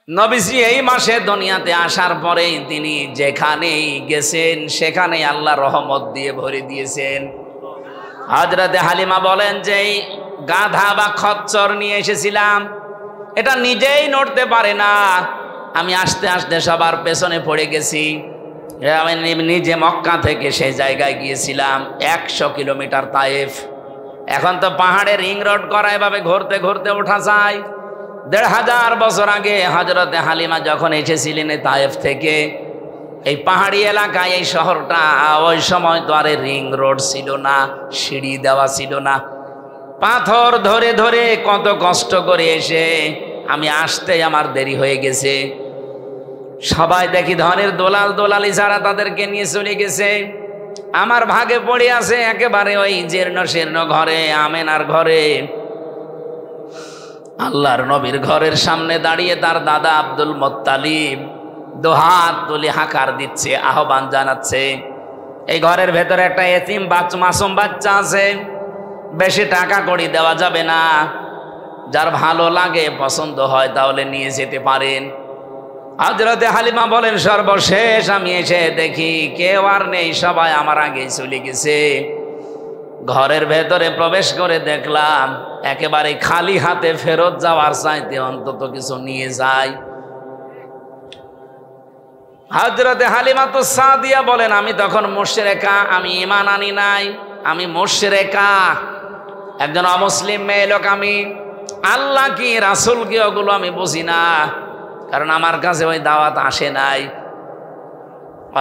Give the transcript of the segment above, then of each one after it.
নবীজি এই মাসে দুনিয়াতে আসার পরেই তিনি যেখানেই গেছেন সেখানেই আল্লাহ রহমত দিয়ে ভরে দিয়েছেন। হযরতে হালিমা বলেন যে এই গাধা বা খচ্চর নিয়ে এসেছিলাম, এটা নিজেই নড়তে পারে না, আমি আস্তে আস্তে সবার পেছনে পড়ে গেছি। আমি নিজে মক্কা থেকে সেই জায়গায় গিয়েছিলাম 100 কিলোমিটার তায়েফ। এখন তো পাহাড়ে রিং রোড করা, এভাবে ঘুরতে ঘুরতে ওঠা যায়। 1500 বছর আগে হযরতে হালিমা যখন এসেছিলেন তায়েফ থেকে, এই পাহাড়ি এলাকায় এই শহরটা, ওই সময় তো আরে রিং রোড ছিল না, সিঁড়ি দেওয়া ছিল না। পাথর ধরে ধরে কত কষ্ট করে এসে আমি আসতে আমার দেরি হয়ে গেছে। সবাই দেখি ধনের দোলাল দোলালি যারা তাদেরকে নিয়ে চলে গেছে। আমার ভাগে পড়ে আছে একেবারে ওই জীর্ণ শীর্ণ ঘরে, আমেনার ঘরে। আল্লাহর নবীর ঘরের সামনে দাঁড়িয়ে তার দাদা আব্দুল মুত্তালিব দুহাত তুলে হাঁকার দিচ্ছে, আহ্বান জানাচ্ছে। এই ঘরের ভেতরে একটা এতিম মাসুম বাচ্চা আছে, বেশি টাকা কড়ি দেওয়া যাবে না, যার ভালো লাগে পছন্দ হয় তাহলে নিয়ে যেতে পারেন। হযরতে হালিমা বলেন সর্বশেষ আমি এসে দেখি কেউ আর নেই, সবাই আমার আগে চলে গেছে। ঘরের ভেতরে প্রবেশ করে দেখলাম একেবারে খালি হাতে ফেরত যাওয়ার চাইতে অন্তত কিছু নিয়ে যায়। হযরতে হালিমা তো সাদিয়া বলেন আমি তখন মুশরিকা, আমি ঈমান আনি নাই, আমি মুশরিকা, একজন অমুসলিম মেয়ে লোক। আমি আল্লাহ কি রাসূল কি ওগুলো আমি বুঝি না, কারণ আমার কাছে ওই দাওয়াত আসে নাই।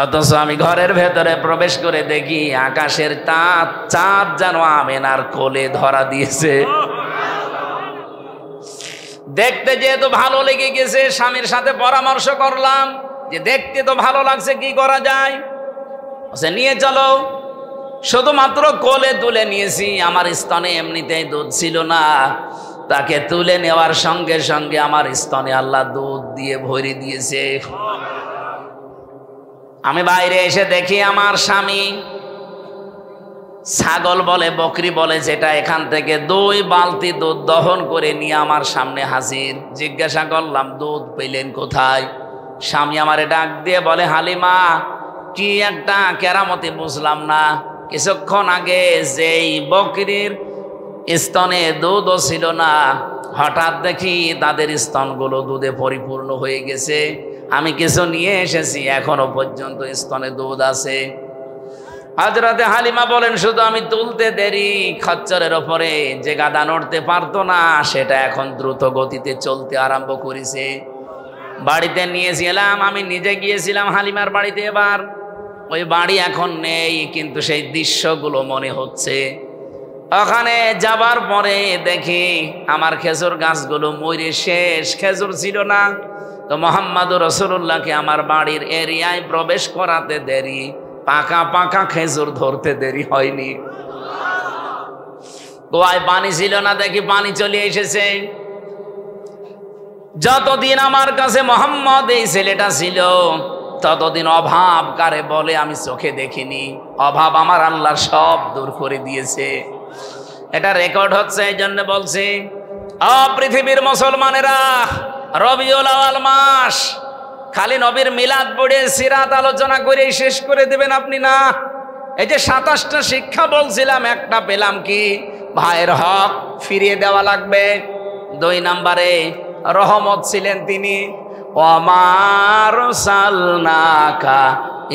অথচ আমি ঘরের ভেতরে প্রবেশ করে দেখি আকাশের চাঁদ যেন আমেনার কোলে ধরা দিয়েছে। দেখতে যেহেতু ভালো লেগে গেছে, স্বামীর সাথে পরামর্শ করলাম যে দেখতে তো ভালো লাগছে, কি করা যায়? নিয়ে চলো। শুধুমাত্র কোলে তুলে নিয়েছি, আমার স্তনে এমনিতেই দুধ ছিল না, তাকে তুলে নেওয়ার সঙ্গে সঙ্গে আমার স্তনে আল্লাহ দুধ দিয়ে ভরে দিয়েছে। আমি বাইরে এসে দেখি আমার স্বামী ছাগল বলে বকরি বলে যেটা, এখান থেকে 2 বালতি দুধ দহন করে নিয়ে আমার সামনে হাজির। জিজ্ঞাসা করলাম দুধ পেলেন কোথায়? স্বামী আমারে ডাক দিয়ে বলে হালিমা কি একটা কেরামতি বুঝলাম না, কিছুক্ষণ আগে যেই বকরির স্তনে দুধও ছিল না, হঠাৎ দেখি তাদের স্তনগুলো দুধে পরিপূর্ণ হয়ে গেছে। আমি কিছু নিয়ে এসেছি, এখনো পর্যন্ত স্তনে দুধ আছে। হযরতে হালিমা বলেন শুধু আমি তুলতে দেরি, খচ্চরের ওপরে যে গাদা নড়তে পারতো না সেটা এখন দ্রুত গতিতে চলতে আরম্ভ করেছে। বাড়িতে নিয়েছিলাম, আমি নিজে গিয়েছিলাম হালিমার বাড়িতে। এবার ওই বাড়ি এখন নেই, কিন্তু সেই দৃশ্যগুলো মনে হচ্ছে। ওখানে যাবার পরে দেখি আমার খেজুর গাছগুলো মরে শেষ, খেজুর ছিল না। তো মুহাম্মদুর রাসূলুল্লাহকে আমার বাড়ির এরিয়ায় প্রবেশ করাতে দেরি, পাকা পাকা খেজুর ধরতে দেরি হয়নি। কুয়ায় পানি ছিল না, দেখি পানি চলে এসেছে। যতদিন আমার কাছে মোহাম্মদ এই ছেলেটা ছিল ততদিন অভাব কারে বলে আমি চোখে দেখিনি। অভাব আমার আল্লাহ সব দূর করে দিয়েছে। এটা রেকর্ড হচ্ছে, এই জন্য বলছি পৃথিবীর মুসলমানেরা, রবিউল আউয়াল মাস খালি নবীর মিলাদ পড়ে সিরাত আলোচনা করে শেষ করে দেবেন আপনি না। এই যে 27টা শিক্ষা বলছিলাম, একটা পেলাম কি ভাইয়ের হক ফিরিয়ে দেওয়া লাগবে। 2 নম্বরে রহমত ছিলেন তিনি, ওমা আরসালনাকা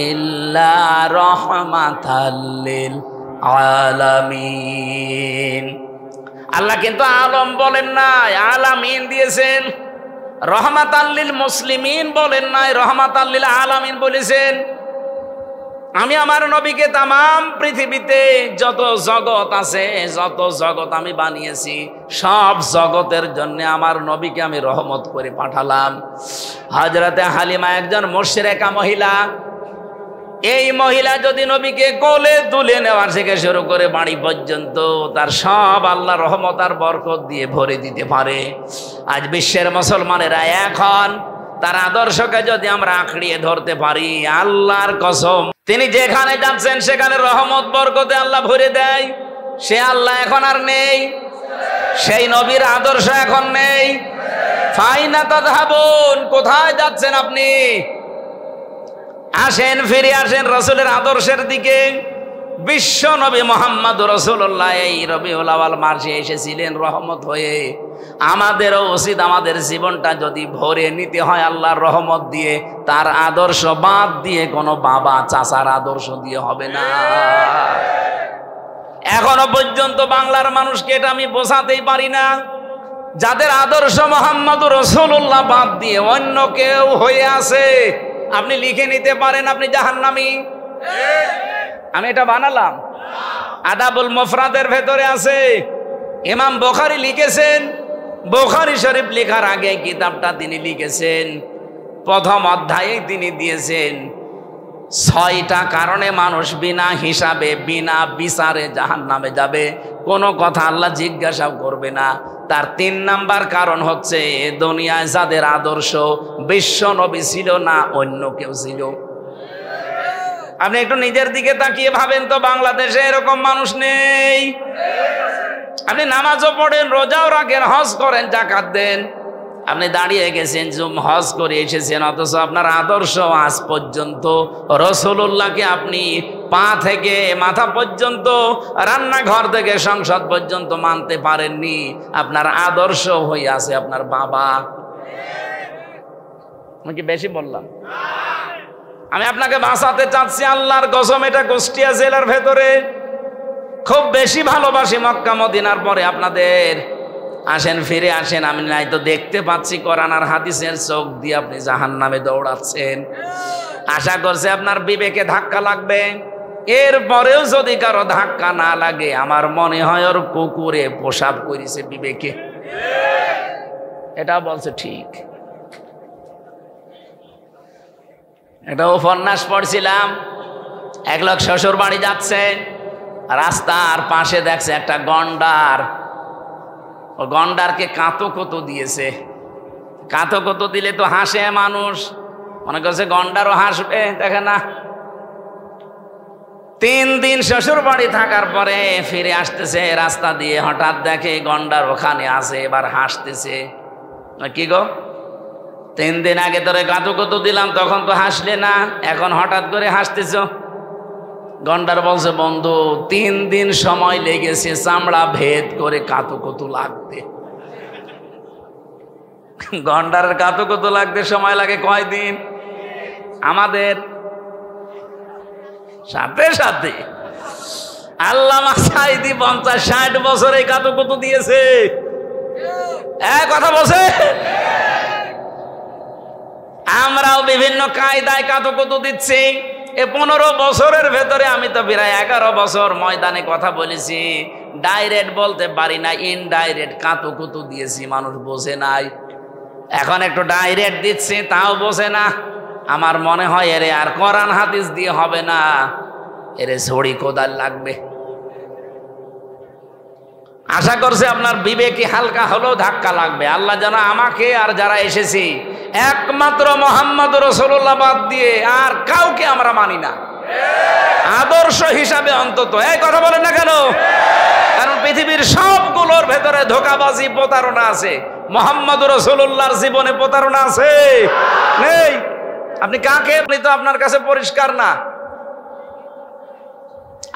ইল্লা রাহমাতাল লিল আলামিন। আল্লাহ কিন্তু আলম বলেন নাই, আলামিন দিয়েছেন। রহমাতাল লিল মুসলিমিন বলেন নাই, রহমাতাল লিল আলামিন বলেছেন। আমি আমার নবীকে তামাম পৃথিবীতে যত জগৎ আছে, যত জগৎ আমি বানিয়েছি, সব জগতের জন্য আমার নবীকে আমি রহমত করে পাঠালাম। হযরতে হালিমা একজন মুশরিকা মহিলা। এই মহিলা যদি নবীকে কোলে তুলে নেওয়ার থেকে শুরু করে বাড়ি পর্যন্ত তার সব আল্লাহ রহমত আর বরকত দিয়ে ভরে দিতে পারে। আজ বিশ্বের মুসলমানেরা এখন তার আদর্শকে যদি আমরা আঁকড়িয়ে ধরতে পারি, আল্লাহর কসম তিনি যেখানে যাচ্ছেন সেখানে রহমত বরকতে আল্লাহ ভরে দেয়। সে আল্লাহ এখন আর নেই, সেই নবীর আদর্শ এখন নেই। ফাইনা তাযহাবুন, কোথায় যাচ্ছেন আপনি? আসেন, ফিরে আসেন রাসূলের আদর্শের দিকে। বিশ্ব নবী মুহাম্মদ রাসূলুল্লাহ এই রবিউল আউয়াল মাসে এসেছিলেন রহমত হয়ে। আমাদেরও উচিত আমাদের জীবনটা যদি ভরে নিতে হয় আল্লাহর রহমত দিয়ে, তার আদর্শ বাদ দিয়ে কোনো বাবা চাচার আদর্শ দিয়ে হবে না। এখনো পর্যন্ত বাংলার মানুষকে এটা আমি বোঝাতেই পারি না, যাদের আদর্শ মুহাম্মদুর রাসূলুল্লাহ বাদ দিয়ে অন্য কেউ হয়ে আছে, আপনি লিখে নিতে পারেন আপনি জাহান্নামী। আমি এটা বানালাম, আদাবুল মুফরাদের ভেতরে আছে। ইমাম বুখারী লিখেছেন, বুখারী শরীফ লেখার আগে কিতাবটা তিনি লিখেছেন, প্রথম অধ্যায়ে তিনি দিয়েছেন 6টা কারণে মানুষ বিনা হিসাবে বিনা বিচারে জাহান্নামে যাবে, কোনো কথা আল্লাহ জিজ্ঞাসাও করবে না। তার 3 নাম্বার কারণ হচ্ছে দুনিয়ায় যাদের আদর্শ বিশ্ব নবী ছিল না, অন্য কেউ ছিল। আপনি একটু নিজের দিকে তাকিয়ে ভাবেন তো, বাংলাদেশে এরকম মানুষ নেই? আপনি নামাজও পড়েন, রোজাও রাখেন, হজ করেন, যাকাত দেন, আপনি দাঁড়িয়ে গেছেন হজ করে এসেছেন, অথচ আপনার আদর্শ আজ পর্যন্ত রাসূলুল্লাহকে আপনি পা থেকে মাথা পর্যন্ত, রান্নাঘর থেকে সংসদ পর্যন্ত মানতে পারেননি। আপনার আদর্শ হয়ে আছে আপনার বাবা। আমি কি বেশি বললাম? আমি আপনাকে বাঁচাতে চাচ্ছি আল্লাহর কসম, এটা কুষ্টিয়া জেলার ভেতরে খুব বেশি ভালোবাসি মক্কা মদিনার পরে আপনাদের। আসেন, ফিরে আসেন। আমি নাই তো দেখতে পাচ্ছি কোরআন আর হাদিসের চোখ দিয়ে আপনি জাহান্নামে দৌড়াচ্ছেন। আশা করছি আপনার বিবেকে ধাক্কা লাগবে। এরপরেও যদি কারো ধাক্কা না লাগে, আমার মনে হয় ওর কুকুরে প্রসাব করেছে বিবেকে। এটা বলছে ঠিক। একটা উপন্যাস পড়ছিলাম, এক লোক শ্বশুর বাড়ি যাচ্ছে, রাস্তার পাশে দেখছে একটা গন্ডার। ও গন্ডারকে কাঁতো কতো দিয়েছে। কাঁতো কতো দিলে তো হাসে মানুষ, মনে করছে গন্ডারও হাসবে, দেখে না। 3 দিন শ্বশুর বাড়ি থাকার পরে ফিরে আসতেছে রাস্তা দিয়ে, হঠাৎ দেখে গন্ডার ওখানে আছে, এবার হাসতেছে। কি গো, 3 দিন আগে তোরে কাঁতো কতো দিলাম, তখন তো হাসলে না, এখন হঠাৎ করে হাসতেছ? গন্ডার বলছে, বন্ধু 3 দিন সময় লেগেছে চামড়া ভেদ করে কাঁতো কতো লাগতে। গন্ডারের কাঁতো কতো লাগতে সময় লাগে কয়দিন? আমাদের সাথে সাথে আল্লামা সাঈদী 50-60 বছর এই কাঁতো কতো দিয়েছে। কথা বলছে। আমরাও বিভিন্ন কায়দায় কাঁতো কতো দিচ্ছি। এই 15 বছরের ভেতরে আমি তো প্রায় 11 বছর ময়দানে কথা বলেছি। ডাইরেক্ট বলতে পারি না, ইনডাইরেক্ট কাঁতো কতো দিয়েছি, মানুষ বোঝে নাই। এখন একটু ডাইরেক্ট দিচ্ছি, তাও বোঝে না। আমার মনে হয় এরে আর কোরআন হাদিস দিয়ে হবে না, এরে ছড়ি কোদাল লাগবে। আশা করছে আপনার বিবেকে হালকা হলেও ধাক্কা লাগবে। আল্লাহ যেন আমাকে আর যারা এসেছি একমাত্র মুহাম্মদ রাসূলুল্লাহ বাদ দিয়ে আর কাউকে আমরা মানি না, আদর্শ হিসাবে অন্তত। এই কথা বলেন না কেন? কারণ পৃথিবীর সবগুলোর ভেতরে ধোঁকাবাজি, প্রতারণা আছে। মুহাম্মদ রাসূলুল্লাহর জীবনে প্রতারণা আছে? নেই। আপনি কাকে, আপনি তো আপনার কাছে পরিষ্কার না।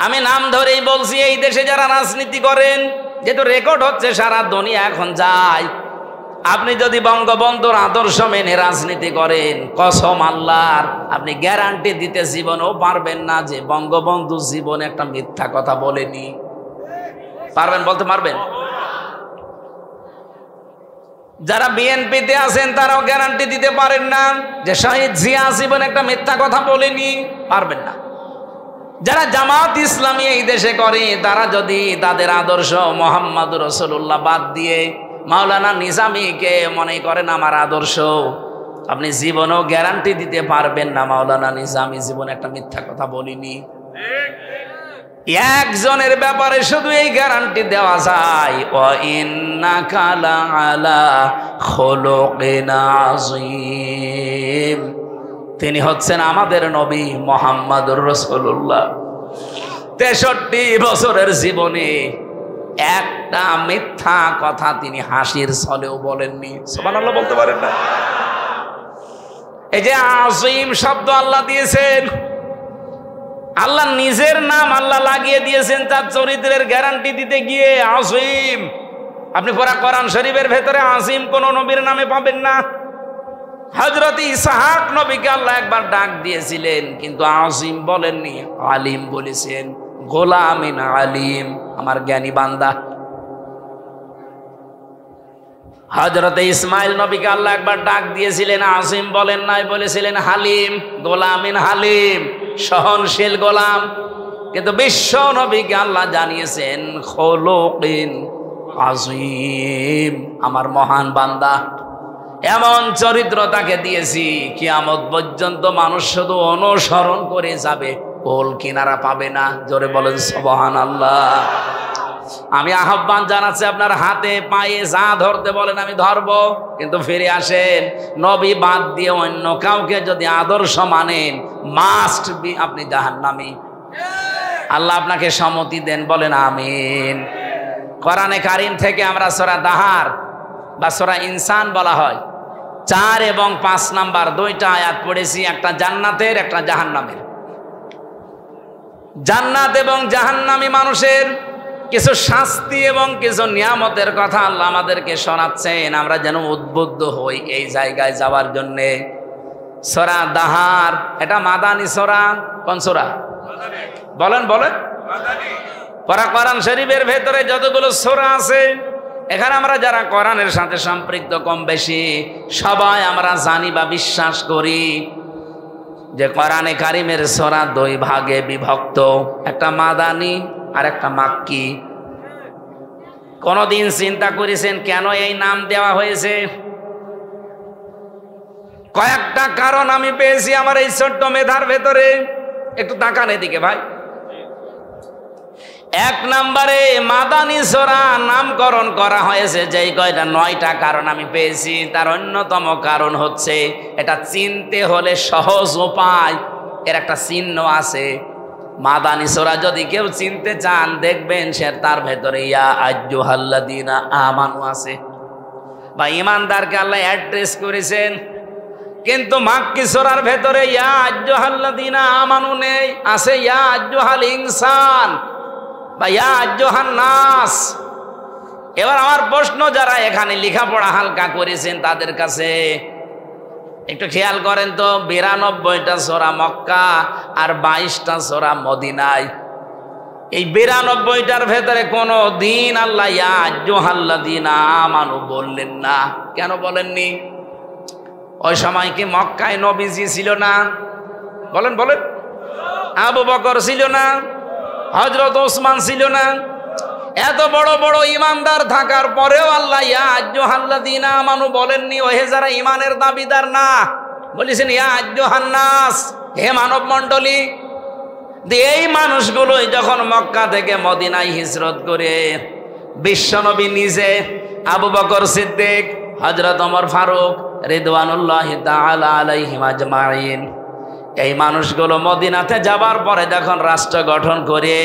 আমি নাম ধরেই বলছি, এই দেশে যারা রাজনীতি করেন, যেহেতু রেকর্ড হচ্ছে সারা দুনিয়া এখন যায়, আপনি যদি বঙ্গবন্ধুর আদর্শ মেনে রাজনীতি করেন, কসম আল্লাহর, আপনি গ্যারান্টি দিতে জীবনেও পারবেন না যে বঙ্গবন্ধু জীবনে একটা মিথ্যা কথা বলেনি। পারবেন? বলতে পারবেন? যারা বিএনপিতে আছেন তারাও গ্যারান্টি দিতে পারেন না যে শহীদ জিয়া জীবনে একটা মিথ্যা কথা বলেনি। পারবেন না। যারা জামাত ইসলামী এই দেশে করে, তারা যদি তাদের আদর্শ মুহাম্মদ রাসূলুল্লাহ বাদ দিয়ে মাওলানা নিজামীকে মনে করেন আমার আদর্শ, আপনি জীবনেও গ্যারান্টি দিতে পারবেন না মাওলানা নিজামী জীবনে একটা মিথ্যা কথা বলিনি। একজনের ব্যাপারে শুধু এই গ্যারান্টি দেওয়া যায়, ওয়া ইন্নাকা লাআলা খুলুকিন আযীম, তিনি হচ্ছেন আমাদের নবী মুহাম্মদুর রাসূলুল্লাহ। 63 বছরের জীবনে একটা মিথ্যা কথা তিনি হাসির ছলেও বলেননি। সুবহানাল্লাহ বলতে পারেন না? এই যে আজিম শব্দ আল্লাহ দিয়েছেন, আল্লাহ নিজের নাম আল্লাহ লাগিয়ে দিয়েছেন তার চরিত্রের গ্যারান্টি দিতে গিয়ে। আজিম, আপনি পুরা কোরআন শরীফের ভেতরে আজিম কোন নবীর নামে পাবেন না। হযরত ইসহাক নবীকে আল্লাহ একবার ডাক দিয়েছিলেন, কিন্তু আজিম বলেননি, আলিম বলেছেন। গোলামিন আলিম, আমার জ্ঞানী বান্দা। হযরত ইসমাইল নবীকে আল্লাহ একবার ডাক দিয়েছিলেন, আজিম বলেন নাই, বলেছিলেন হালিম। গোলামিন হালিম, সহনশীল গোলাম। কিন্তু বিশ্ব নবীকে আল্লাহ জানিয়েছেন খুলুকিন আজিম, আমার মহান বান্দা। এমন চরিত্র তাকে দিয়েছি, কিয়ামত পর্যন্ত মানুষ শুধু অনুসরণ করে যাবে, কোল কিনারা পাবে না। জোরে বলেন সুবহানাল্লাহ। আমি আহ্বান জানাচ্ছি, আপনার হাতে পায়ে যা ধরতে বলেন আমি ধরবো, কিন্তু ফিরে আসেন। নবী বাদ দিয়ে অন্য কাউকে যদি আদর্শ মানেন, মাস্ট বি আপনি জাহান্নামী। আল্লাহ আপনাকে সম্মতি দেন, বলেন আমিন। কোরআনে কারীম থেকে আমরা সূরা দাহার বা সূরা ইনসান বলা হয়, 4 এবং 5 নাম্বার 2টা আয়াত পড়েছি, একটা জান্নাতের, একটা জাহান্নামের। জান্নাত এবং জাহান্নামী মানুষের কিছু শাস্তি এবং কিছু নিয়ামতের কথা আল্লাহ আমাদেরকে শোনাচ্ছেন, আমরা যেন উদ্বুদ্ধ হই এই জায়গায় যাওয়ার জন্যে। সূরা দাহার, এটা মাদানী সূরা। কোন সূরা? বলেন বলেন। পুরা কোরআন শরীফের ভেতরে যতগুলো সূরা আছে, এখানে আমরা যারা কোরআনের সাথে সম্পৃক্ত কম বেশি সবাই আমরা জানি বা বিশ্বাস করি যে কোরআনে কারীমের সূরা 2 ভাগে বিভক্ত, একটা মাদানী আর একটা মাক্কি। কোনদিন চিন্তা করেছেন কেন এই নাম দেওয়া হয়েছে? কয়েকটা কারণ আমি পেয়েছি আমার এই ছোট্ট মেধার ভেতরে। একটু তাকান এদিকে ভাই। 1 নম্বরে মাদানী সূরা নামকরণ করা হয়েছে যেই কয়টা 9টা কারণ আমি পেয়েছি, তার অন্যতম কারণ হচ্ছে এটা চিনতে হলে সহজ উপায়, এর একটা চিহ্ন আছে। মাদানী সূরা যদি কেউ চিনতে চান, দেখবেন সে তার ভেতরে ইয়া আইয়ুহাল্লাযীনা আমানু আছে, বা ঈমানদারকে আল্লাহ অ্যাড্রেস করেছেন। কিন্তু মাক্কি সূরার ভেতরে ইয়া আইয়ুহাল্লাযীনা আমানু নেই, আছে ইয়া আইয়ুহাল ইনসান বা ইয়া আইয়ুহান নাস। এবার আমার প্রশ্ন, যারা এখানে লেখাপড়া হালকা করেছেন তাদের কাছে একটু খেয়াল করেন তো, 92টা সূরা মক্কা আর 22টা সূরা মদিনায়। এই 92টার ভেতরে কোনো দিন আল্লাহ ইয়া আইয়ুহাল্লাযীনা আমানু বললেন না। কেন বলেননি? ওই সময় কি মক্কায় নবীজি ছিল না? বলেন বলেন। আবু বকর ছিল না? হযরত ওসমান ছিল না? এত বড় বড় ইমানদার থাকার পরেও আল্লাহ ইয়া আইয়ুহাল্লাযীনা আমানু বলেননি। ওহে যারা ইমানের দাবিদার না, বলেছেন ইয়া আইয়ুহান নাস, হে মানব মণ্ডলী। এই মানুষগুলোই যখন মক্কা থেকে মদিনায় হিজরত করে বিশ্বনবী নিজে, আবু বকর সিদ্দিক, হযরত ওমর ফারুক রিদওয়ানুল্লাহি তাআলা আলাইহিম আজমাইন, এই মানুষগুলো মদিনাতে যাবার পরে যখন রাষ্ট্র গঠন করে,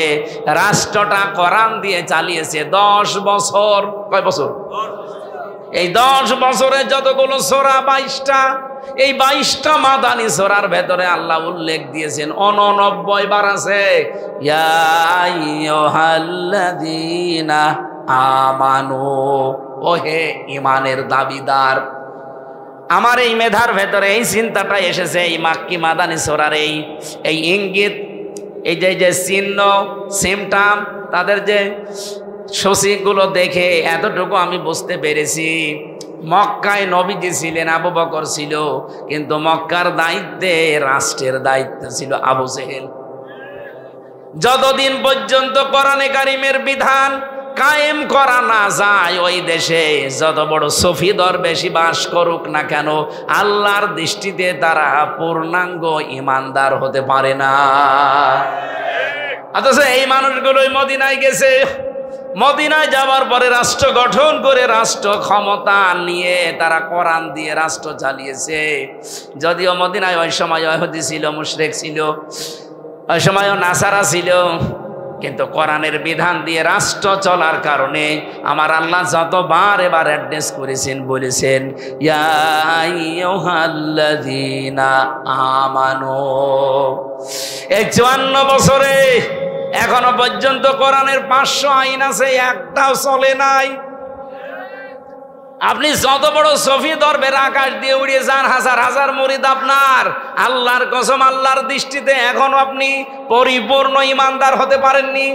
রাষ্ট্রটা কোরআন দিয়ে চালিয়েছে 10 বছর। কয় বছর? এই 10 বছরে যতগুলো সূরা 22টা, এই 22টা মাদানী সূরার ভেতরে আল্লাহ উল্লেখ দিয়েছেন 89 বার আছে ইয়া আইয়ুহাল্লাযীনা আমানু, ওহে ঈমানের দাবিদার। আমার এই মেধার ভেতরে এই চিন্তাটা এসেছে এই মাক্কি মাদানী সূরার এই ইঙ্গিত, এই যে চিহ্ন, সিমটাম, তাদের যে সূচিগুলো দেখে এতটুকু আমি বুঝতে পেরেছি। মক্কায় নবীজি ছিলেন, আবু বকর ছিল, কিন্তু মক্কার দায়িত্বে, রাষ্ট্রের দায়িত্ব ছিল আবু জেহেল। যতদিন পর্যন্ত কোরআনে কারীমের বিধান কায়েম করা না যায়, ওই দেশে যত বড় সুফি দরবেশি বাস করুক না কেন, আল্লাহর দৃষ্টিতে তারা পূর্ণাঙ্গ ঈমানদার হতে পারে না। অথচ এই মানুষগুলোই মদিনায় গেছে, মদিনায় যাওয়ার পরে রাষ্ট্র গঠন করে রাষ্ট্র ক্ষমতা নিয়ে তারা কোরআন দিয়ে রাষ্ট্র চালিয়েছে। যদিও মদিনায় ওই সময় ইহুদি ছিল, মুশরিক ছিল, ওই সময়ও নাসারা ছিল, কিন্তু কোরআনের বিধান দিয়ে রাষ্ট্র চলার কারণে আমার আল্লাহ যতবার এবার অ্যাড্রেস করেছেন, বলেছেন ইয়া আইয়ুহাল্লাযীনা আমানু। এই 54 বছরে এখনো পর্যন্ত কোরআনের 500 আইন আছে, একটাও চলে নাই। আপনি যত বড় সফি দরবের আকাশ দিয়ে উড়িয়ে যান, হাজার হাজার মুরিদ আপনার, আল্লাহর কসম আল্লাহর দৃষ্টিতে এখনো আপনি পরিপূর্ণ ইমানদার হতে পারেননি।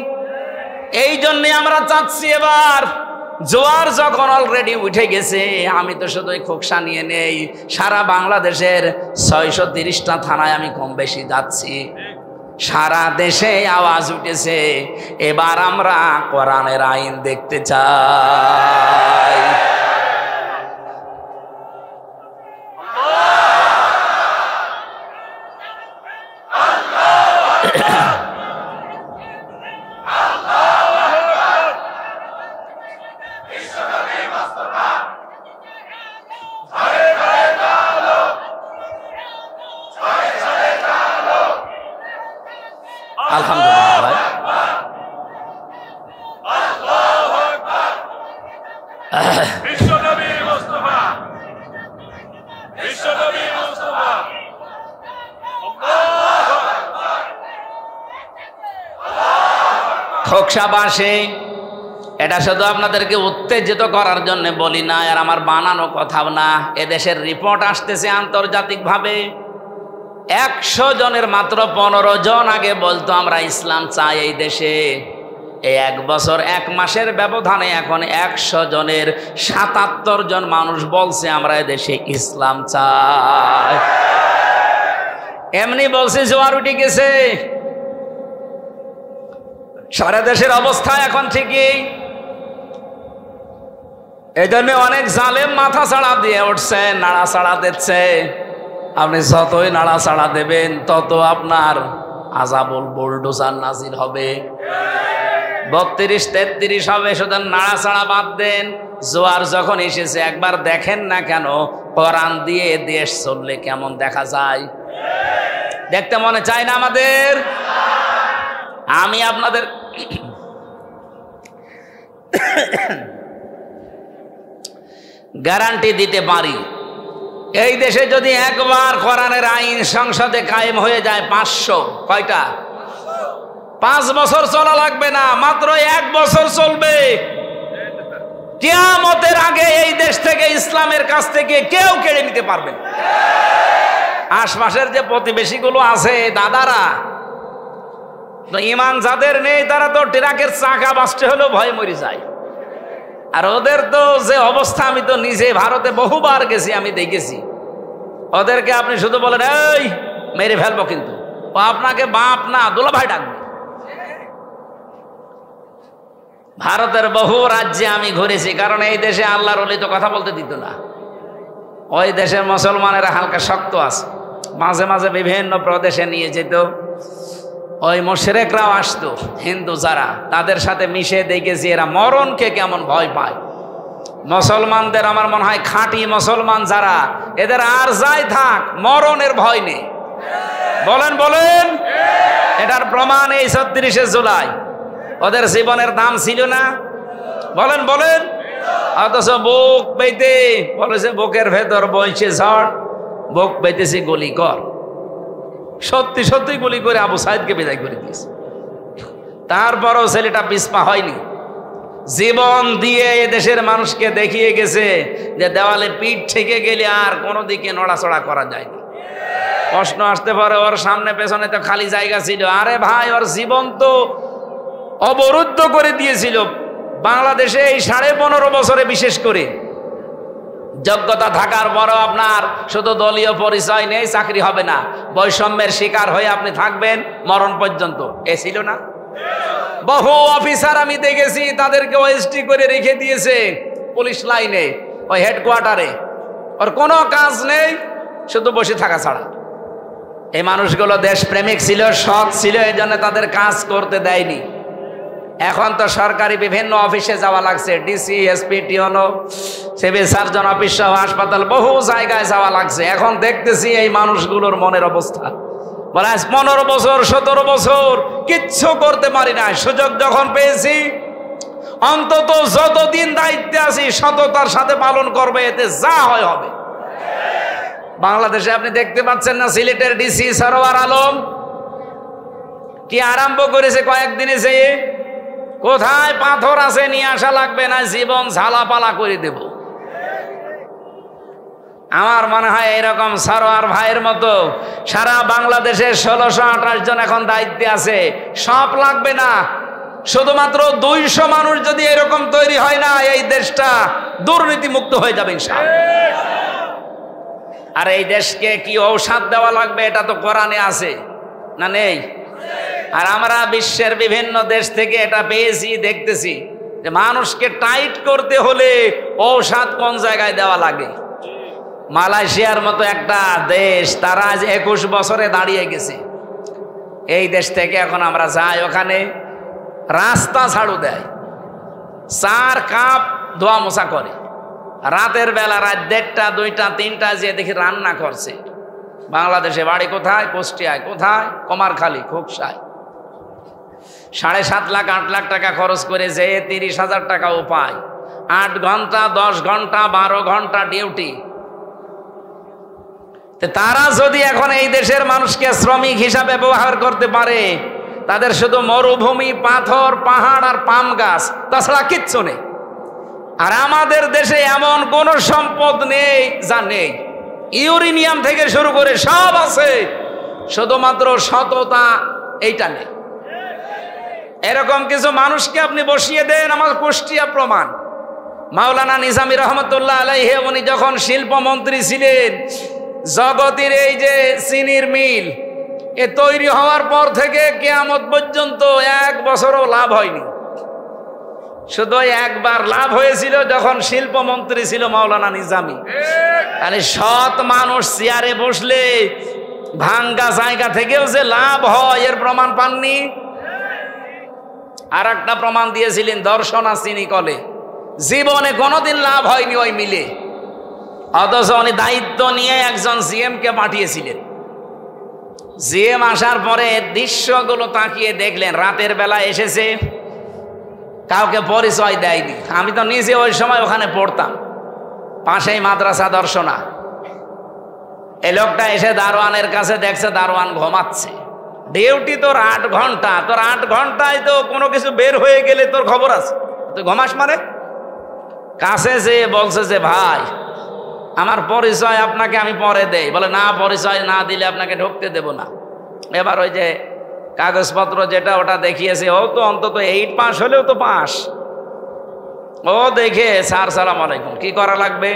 এই জন্যে আমরা চাচ্ছি এবার জোয়ার যখন অলরেডি উঠে গেছে, আমি তো শুধুই খোকসা নিয়ে নেই, সারা বাংলাদেশের 630টা থানায় আমি কম বেশি যাচ্ছি, সারা দেশে আওয়াজ উঠেছে এবার আমরা কোরআনের আইন দেখতে চাই। আলহামদুলিল্লাহ ভাই, বিশ্বনবী মুস্তাফা, বিশ্বনবী মুস্তাফা, খোকসাবাসী, এটা শুধু আপনাদেরকে উত্তেজিত করার জন্য বলি না, আর আমার বানানো কথাও না। এদেশের রিপোর্ট আসতেছে আন্তর্জাতিকভাবে, 100 জনের মাত্র 15 জন আগে বলতো আমরা ইসলাম চাই এই দেশে। এই 1 বছর 1 মাসের ব্যবধানে এখন 100 জনের 77 জন মানুষ বলছে আমরা এদেশে ইসলাম চাই। এমনি বলছে জোয়ার উঠে গেছে, সারা দেশের অবস্থা এখন ঠিকই। এই জন্য অনেক জালেম মাথা ছাড়া দিয়ে উঠছে, নাড়া ছাড়া দিচ্ছে। আপনি যতই নাড়া ছাড়া দেবেন তত আপনার আযাবুল বুলডোজার নাজিল হবে। 32-33 হবে, শুধু নাড়া ছাড়া বাদ দেন। জোয়ার যখন এসেছে একবার দেখেন না কেন কোরআন দিয়ে দেশ চললে কেমন দেখা যায়? দেখতে মনে চায় না আমাদের? আমি আপনাদের গ্যারান্টি দিতে পারি, এই দেশে যদি একবার কোরআনের আইন সংসদে কায়েম হয়ে যায় 500, কয়টা? 5 বছর চলা লাগবে না, মাত্র 1 বছর চলবে। কিয়ামতের আগে এই দেশ থেকে ইসলামের কাছ থেকে কেউ কেড়ে নিতে পারবে না। আশপাশের যে প্রতিবেশীগুলো আছে দাদারা, তো ইমান যাদের নেই তারা তো ট্রাকের চাকা বাঁচতে হলেও ভয় মরে যায়। আর ওদের তো যে অবস্থা, আমি তো নিজে ভারতে বহুবার গেছি, আমি দেখেছি। ওদেরকে আপনি শুধু বলেন এই মেরে ফেলবো, কিন্তু ও আপনাকে বাপ না দুলা ভাই ডাকবে। ভারতের বহু রাজ্যে আমি ঘুরেছি, কারণ এই দেশে আল্লাহর ওলি তো কথা বলতে দিত না। ওই দেশের মুসলমানেরা হালকা শক্ত আছে, মাঝে মাঝে বিভিন্ন প্রদেশে নিয়ে যেত। ওই মুশরিকরাও আসতো, হিন্দু যারা, তাদের সাথে মিশে দেখেছি এরা মরণকে কেমন ভয় পায়। মুসলমানদের আমার মনে হয় খাঁটি মুসলমান যারা, এদের আর যাই থাক মরণের ভয় নেই। বলেন বলেন, এটার প্রমাণ এই 36শে জুলাই। ওদের জীবনের দাম ছিল না? বলেন বলেন। অথচ বুক পেতে বলেছে বুকের ভেতর বইছে ঝড়, বুক পেতেছে গুলি কর। সত্যি সত্যি গুলি করে আবু সাইদকে বিদায় করে দিয়েছে। তারপরও ছেলেটা পিছপা হয়নি, জীবন দিয়ে এদেশের মানুষকে দেখিয়ে গেছে যে দেওয়ালে পিঠ থেকে গেলে আর কোনো দিকে নড়াচড়া করা যায় না। প্রশ্ন আসতে পারে ওর সামনে পেছনে তো খালি জায়গা ছিল। আরে ভাই, ওর জীবন তো অবরুদ্ধ করে দিয়েছিল। বাংলাদেশে এই 15.5 বছরে বিশেষ করে যোগ্যতা থাকার পরও আপনার শুধু দলীয় পরিচয় নেই, চাকরি হবে না, বৈষম্যের শিকার হয়ে আপনি থাকবেন মরণ পর্যন্ত। এ ছিল না? বহু অফিসার আমি দেখেছি, তাদেরকে ওএসটি করে রেখে দিয়েছে পুলিশ লাইনে, ওই হেডকোয়ার্টারে। ওর কোনো কাজ নেই, শুধু বসে থাকা ছাড়া। এই মানুষগুলো দেশপ্রেমিক ছিল, সৎ ছিল, এই জন্য তাদের কাজ করতে দেয়নি। এখন তো সরকারি বিভিন্ন অফিসে যাওয়া লাগছে, ডিসি, এসপি, টিওনো, সিভিল সার্জন অফিস সহ হাসপাতাল, বহু জায়গায় যাওয়া লাগছে। এখন দেখতেছি এই মানুষগুলোর মনের অবস্থা। বলে আজ 15 বছর 17 বছর কিচ্ছু করতে পারি না, সুযোগ যখন পেয়েছি অন্তত যতদিন দায়িত্বে আছি সততার সাথে পালন করবে, এতে যা হয় হবে। বাংলাদেশে আপনি দেখতে পাচ্ছেন না, সিলেটের ডিসি সরওয়ার আলম কি আরম্ভ করেছে কয়েকদিনে, যে কোথায় পাথর আছে নিয়ে আসা লাগবে না, জীবন ঝালাপালা করে দেব। আমার মনে হয় এরকম সরওয়ার ভাইয়ের মতো সারা বাংলাদেশে 1628 জন এখন দায়িত্বে আছে। সব লাগবে না, শুধুমাত্র 200 মানুষ যদি এরকম তৈরি হয় না, এই দেশটা দুর্নীতি মুক্ত হয়ে যাবে ইনশাআল্লাহ। আর এই দেশকে কি ঔষধ দেওয়া লাগবে, এটা তো কোরআনে আছে না নেই? আর আমরা বিশ্বের বিভিন্ন দেশ থেকে এটা পেয়েছি, দেখতেছি যে মানুষকে টাইট করতে হলে ঔষধ কোন জায়গায় দেওয়া লাগে। মালয়েশিয়ার মতো একটা দেশ, তারা আজ 21 বছরে দাঁড়িয়ে গেছে। এই দেশ থেকে এখন আমরা যাই, ওখানে রাস্তা ঝাড়ু দেয়, 4 কাপ ধোয়া মোছা করে, রাতের বেলা রাত 1:30, 2টা, 3টা যে দেখি রান্না করছে। বাংলাদেশে বাড়ি কোথায়? কুষ্টিয়ায়। কোথায়? কুমারখালী, খোকসায়। 7.5 লাখ 8 লাখ টাকা খরচ করে যে 30,000 টাকাও পায়। 8 ঘন্টা 10 ঘন্টা 12 ঘন্টা ডিউটি। তারা যদি এখন এই দেশের মানুষকে শ্রমিক হিসাবে ব্যবহার করতে পারে, তাদের শুধু মরুভূমি, পাথর, পাহাড় আর পাম গাছ, তাছাড়া কিচ্ছু নেই। আর আমাদের দেশে এমন কোন সম্পদ নেই যা নেই, ইউরেনিয়াম থেকে শুরু করে সব আছে, শুধুমাত্র সততা এইটা নেই। এরকম কিছু মানুষকে আপনি বসিয়ে দেন, আমার কুষ্টিয়া প্রমাণ। মাওলানা নিজামী রহমতুল্লাহ আলাইহি উনি যখন শিল্পমন্ত্রী ছিলেন, জগতের এই যে চিনির মিল এ তৈরি হওয়ার পর থেকে কিয়ামত পর্যন্ত 1 বছরও লাভ হয়নি। শুধু একবার লাভ হয়েছিল যখন শিল্পমন্ত্রী ছিল মাওলানা নিজামী। তাহলে সৎ মানুষ চেয়ারে বসলে ভাঙ্গা জায়গা থেকেও যে লাভ হয়, এর প্রমাণ পাননি? আর একটা প্রমাণ দিয়েছিলেন দর্শনা চিনি কলে, জীবনে কোনোদিন লাভ হয়নি ওই মিলে, অথচ উনি দায়িত্ব নিয়ে একজন জিএম কে পাঠিয়েছিলেন। জিএম আসার পরে দৃশ্যগুলো তাকিয়ে দেখলেন, রাতের বেলা এসেছে, কাউকে পরিচয় দেয়নি। আমি তো নিজে ওই সময় ওখানে পড়তাম, পাশেই মাদ্রাসা দর্শনা। এই লোকটা এসে দারোয়ানের কাছে দেখছে দারোয়ান ঘুমাচ্ছে। ডিউটি তোর 8 ঘন্টা, তোর 8 ঘন্টায় তো কোনো কিছু বের হয়ে গেলে তোর খবর আছে, তুই ঘুমাস মানে? কাছে যে বলছে যে ভাই আমার পরিচয় আপনাকে আমি পরে দেই। বলে না, পরিচয় না দিলে আপনাকে ঢুকতে দেব না। এবার ওই যে কাগজপত্র যেটা ওটা দেখিয়েছে, ও তো অন্তত 8 পাস হলেও তো পাস। ও দেখে স্যার সালাম আলাইকুম, কি করা লাগবে?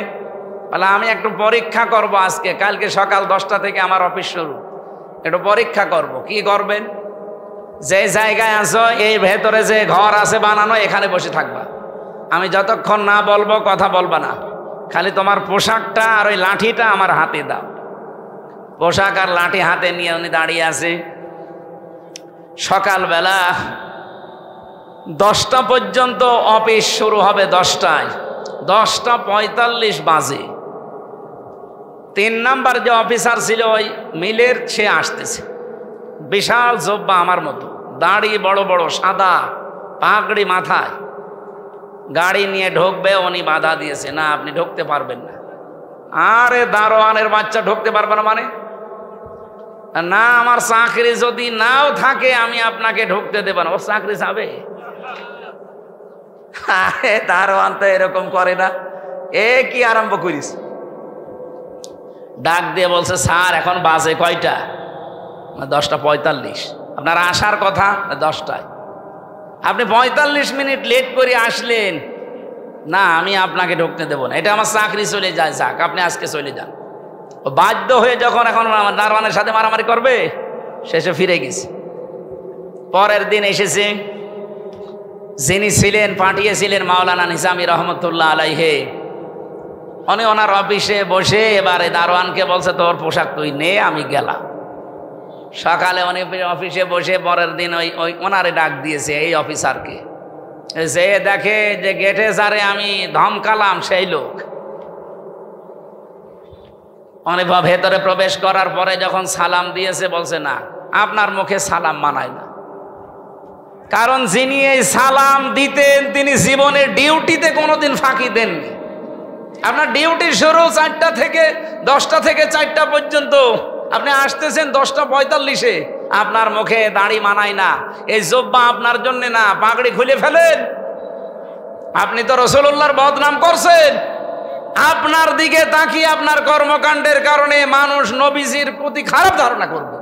বলে আমি একটু পরীক্ষা করব আজকে, কালকে সকাল 10টা থেকে আমার অফিস শুরু, একটু পরীক্ষা করব। কি করবেন? যে জায়গায় আছো এই ভেতরে যে ঘর আছে বানানো, এখানে বসে থাকবা। আমি যতক্ষণ না বলবো কথা বলবা না, খালি তোমার পোশাকটা আর ওই লাঠিটা আমার হাতে দাও। পোশাক আর লাঠি হাতে নিয়ে উনি দাঁড়িয়ে আছে। সকালবেলা 10টা পর্যন্ত অফিস শুরু হবে, 10টায়। 10:45 বাজে 3 নাম্বার যে অফিসার ছিল ওই মিলের, সে আসতেছে। বিশাল জব্বা আমার মতো, দাড়ি বড় বড়, সাদা পাগড়ি মাথায়। গাড়ি নিয়ে ঢুকবে, উনি বাধা দিয়েছে, না আপনি ঢুকতে পারবেন না। আরে দারোয়ানের বাচ্চা ঢুকতে পারবে না মানে? না, আমার চাকরি যদি নাও থাকে আমি আপনাকে ঢুকতে দেব না। ওর চাকরি যাবে? আরে দারোয়ান তো এরকম করে না। এ কি আরম্ভ করিস? ডাক দিয়ে বলছে, স্যার এখন বাজে কয়টা? 10:45। আপনার আসার কথা 10টায়, আপনি 45 মিনিট লেট করে আসলেন। না, আমি আপনাকে ঢুকতে দেবো না, এটা আমার চাকরি চলে যায়। যাক, আপনি আজকে চলে যান। বাধ্য হয়ে যখন এখন দারোয়ানের সাথে মারামারি করবে, শেষে ফিরে গেছে। পরের দিন এসেছে, যিনি ছিলেন পাঠিয়েছিলেন মাওলানা নিজামী রহমতুল্লাহ আলাইহি, উনি ওনার অফিসে বসে এবারে দারোয়ানকে বলছে, তোর পোশাক তুই নে, আমি গেলাম। সকালে উনি অফিসে বসে পরের দিন ওই ওনারে ডাক দিয়েছে, এই অফিসারকে। সে দেখে যে গেটে যারে আমি ধমকালাম সেই লোক। অনেক ভেতরে প্রবেশ করার পরে যখন সালাম দিয়েছে বলছে না, আপনার মুখে সালাম মানায় না। কারণ যিনি এই সালাম দিতেন তিনি জীবনের ডিউটিতে কোনোদিন ফাঁকি দেননি। আপনার ডিউটি শুরু 4টা থেকে 10টা থেকে 4টা পর্যন্ত, আপনি আসতেছেন 10:45-এ, আপনার মুখে দাড়ি মানায় না, এই জব্বা আপনার জন্য না, পাগড়ি খুলে ফেলেন। আপনি তো রাসূলুল্লাহর বদনাম করছেন। আপনার দিকে তাকিয়ে আপনার কর্মকাণ্ডের কারণে মানুষ নবীজির প্রতি খারাপ ধারণা করবে।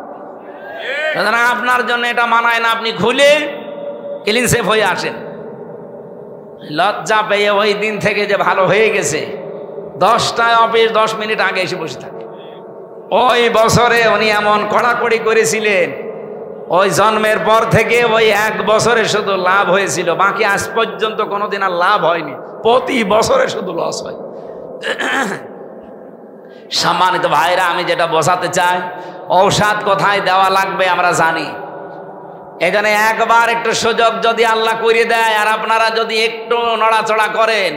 আপনার জন্য এটা মানায় না, আপনি খুলে ক্লিন সেফ হয়ে আসেন। লজ্জা পেয়ে ওই দিন থেকে যে ভালো হয়ে গেছে, 10টায় অফিস 10 মিনিট আগে এসে বসে থাকে। ওই বছরে উনি এমন কড়াকড়ি করেছিলেন, ওই জন্মের পর থেকে ওই 1 বছরে শুধু লাভ হয়েছিল, বাকি আজ পর্যন্ত কোনোদিন আর লাভ হয়নি। প্রতি বছরে শুধু লস হয়। সম্মানিত ভাইরা, আমি যেটা বোঝাতে চাই, ঔষধ কোথায় দেওয়া লাগবে আমরা জানি। এখানে একবার একটু সুযোগ যদি আল্লাহ করে দেয় আর আপনারা যদি একটু নড়াচড়া করেন,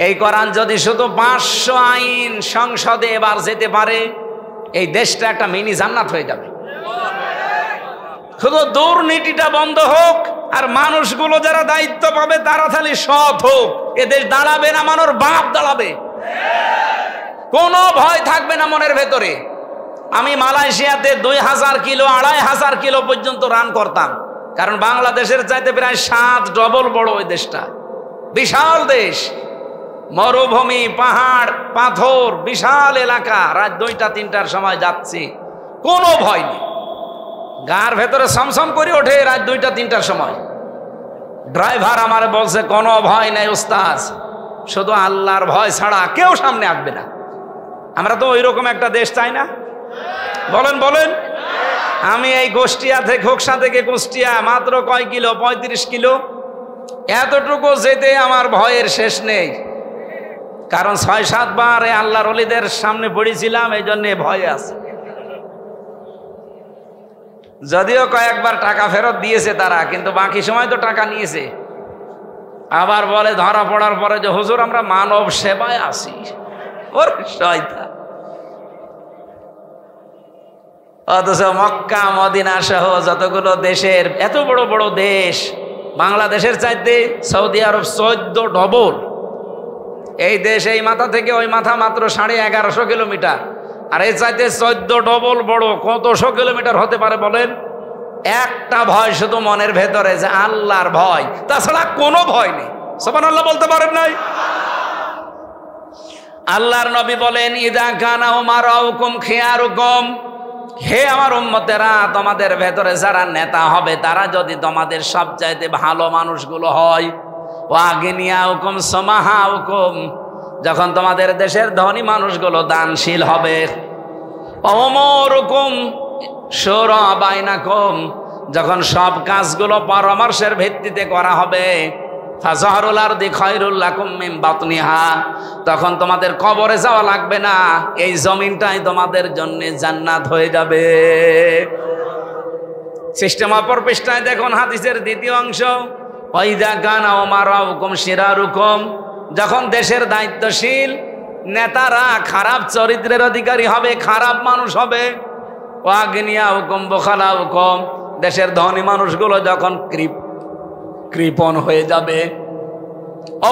এই কোরআন যদি শুধু 500 আইন সংসদে এবার যেতে পারে, এই দেশটা একটা মিনি জান্নাত হয়ে যাবে। শুধু দুর্নীতিটা বন্ধ হোক আর মানুষগুলো যারা দায়িত্ব পাবে তারা খালি সৎ হোক, এ দেশ দাঁড়াবে না, মানুষ বাপ দাঁড়াবে। কোনো ভয় থাকবে না মনের ভেতরে। আমি মালয়েশিয়াতে 2000 কিলো 2500 কিলো পর্যন্ত রান করতাম, কারণ বাংলাদেশের চাইতে প্রায় 7 ডবল বড় ওই দেশটা। বিশাল দেশ, মরুভূমি, পাহাড়, পাথর, বিশাল এলাকা। রাত 2টা-3টার সময় যাচ্ছি, কোনো ভয় নেই। গার ভেতরে সমসম করে ওঠে রাত 2টা-3টার সময়। ড্রাইভার আমার বলছে কোনো ভয় নেই উস্তাদ, শুধু আল্লাহর ভয় ছাড়া কেউ সামনে আসবে না। আমরা তো ওই রকম একটা দেশ চাই না, বলেন বলেন। আমি এই কুষ্টিয়া থেকে, খোকসা থেকে কুষ্টিয়া মাত্র কয় কিলো, 35 কিলো, এতটুকু যেতে আমার ভয়ের শেষ নেই। কারণ 6-7 বার আল্লাহর ওলিদের সামনে পড়েছিলাম, এই জন্য ভয় আছে। যদিও কয়েকবার টাকা ফেরত দিয়েছে তারা, কিন্তু বাকি সময় তো টাকা নিয়েছে। আবার বলে ধরা পড়ার পরে যে হুজুর আমরা মানব সেবায় আসি। ওর শয়তান। অথচ মক্কা মদিনা সহ যতগুলো দেশের, এত বড় বড় দেশ, বাংলাদেশের চাইতে সৌদি আরব 14 ডবল। এই দেশ এই মাথা থেকে ওই মাথা মাত্র 1150 কিলোমিটার, আর এই চাইতে 14 ডবল বড়। কতশো কিলোমিটার হতে পারে বলেন? একটা ভয় শুধু মনের ভেতরে, যে আল্লাহর ভয়, তাছাড়া কোনো ভয় নেই। সুবহানাল্লাহ বলতে পারেন নাই? আল্লাহর নবী বলেন, ইদা কানা উমারাউকুম খিয়ারুকুম, হে আমার উম্মতেরা, তোমাদের ভেতরে যারা নেতা হবে তারা যদি তোমাদের সবচাইতে ভালো মানুষগুলো হয়, ওয়াগিনিয়াউকুম সামাহাউকুম, যখন তোমাদের দেশের ধনী মানুষগুলো দানশীল হবে, ওমরুকুম শুরা বাইনাকুম, যখন সব কাজগুলো পরামর্শের ভিত্তিতে করা হবে, ফাজহারুল আরদি খায়রুল লাকুম মিন বাতনিহা, তখন তোমাদের কবরে যাওয়া লাগবে না, এই জমিনটাই তোমাদের জন্য জান্নাত হয়ে যাবে। সিস্টেম অপর পৃষ্ঠায় দেখুন হাদিসের 2য় অংশ, ওয়াইদা কানা উমারাউকুম শিরারুকুম, যখন দেশের দায়িত্বশীল নেতারা খারাপ চরিত্রের অধিকারী হবে, খারাপ মানুষ হবে, ওয়াগনিয়াউকুম বুখালাউকুম, দেশের ধনী মানুষগুলো যখন কৃপণ হয়ে যাবে,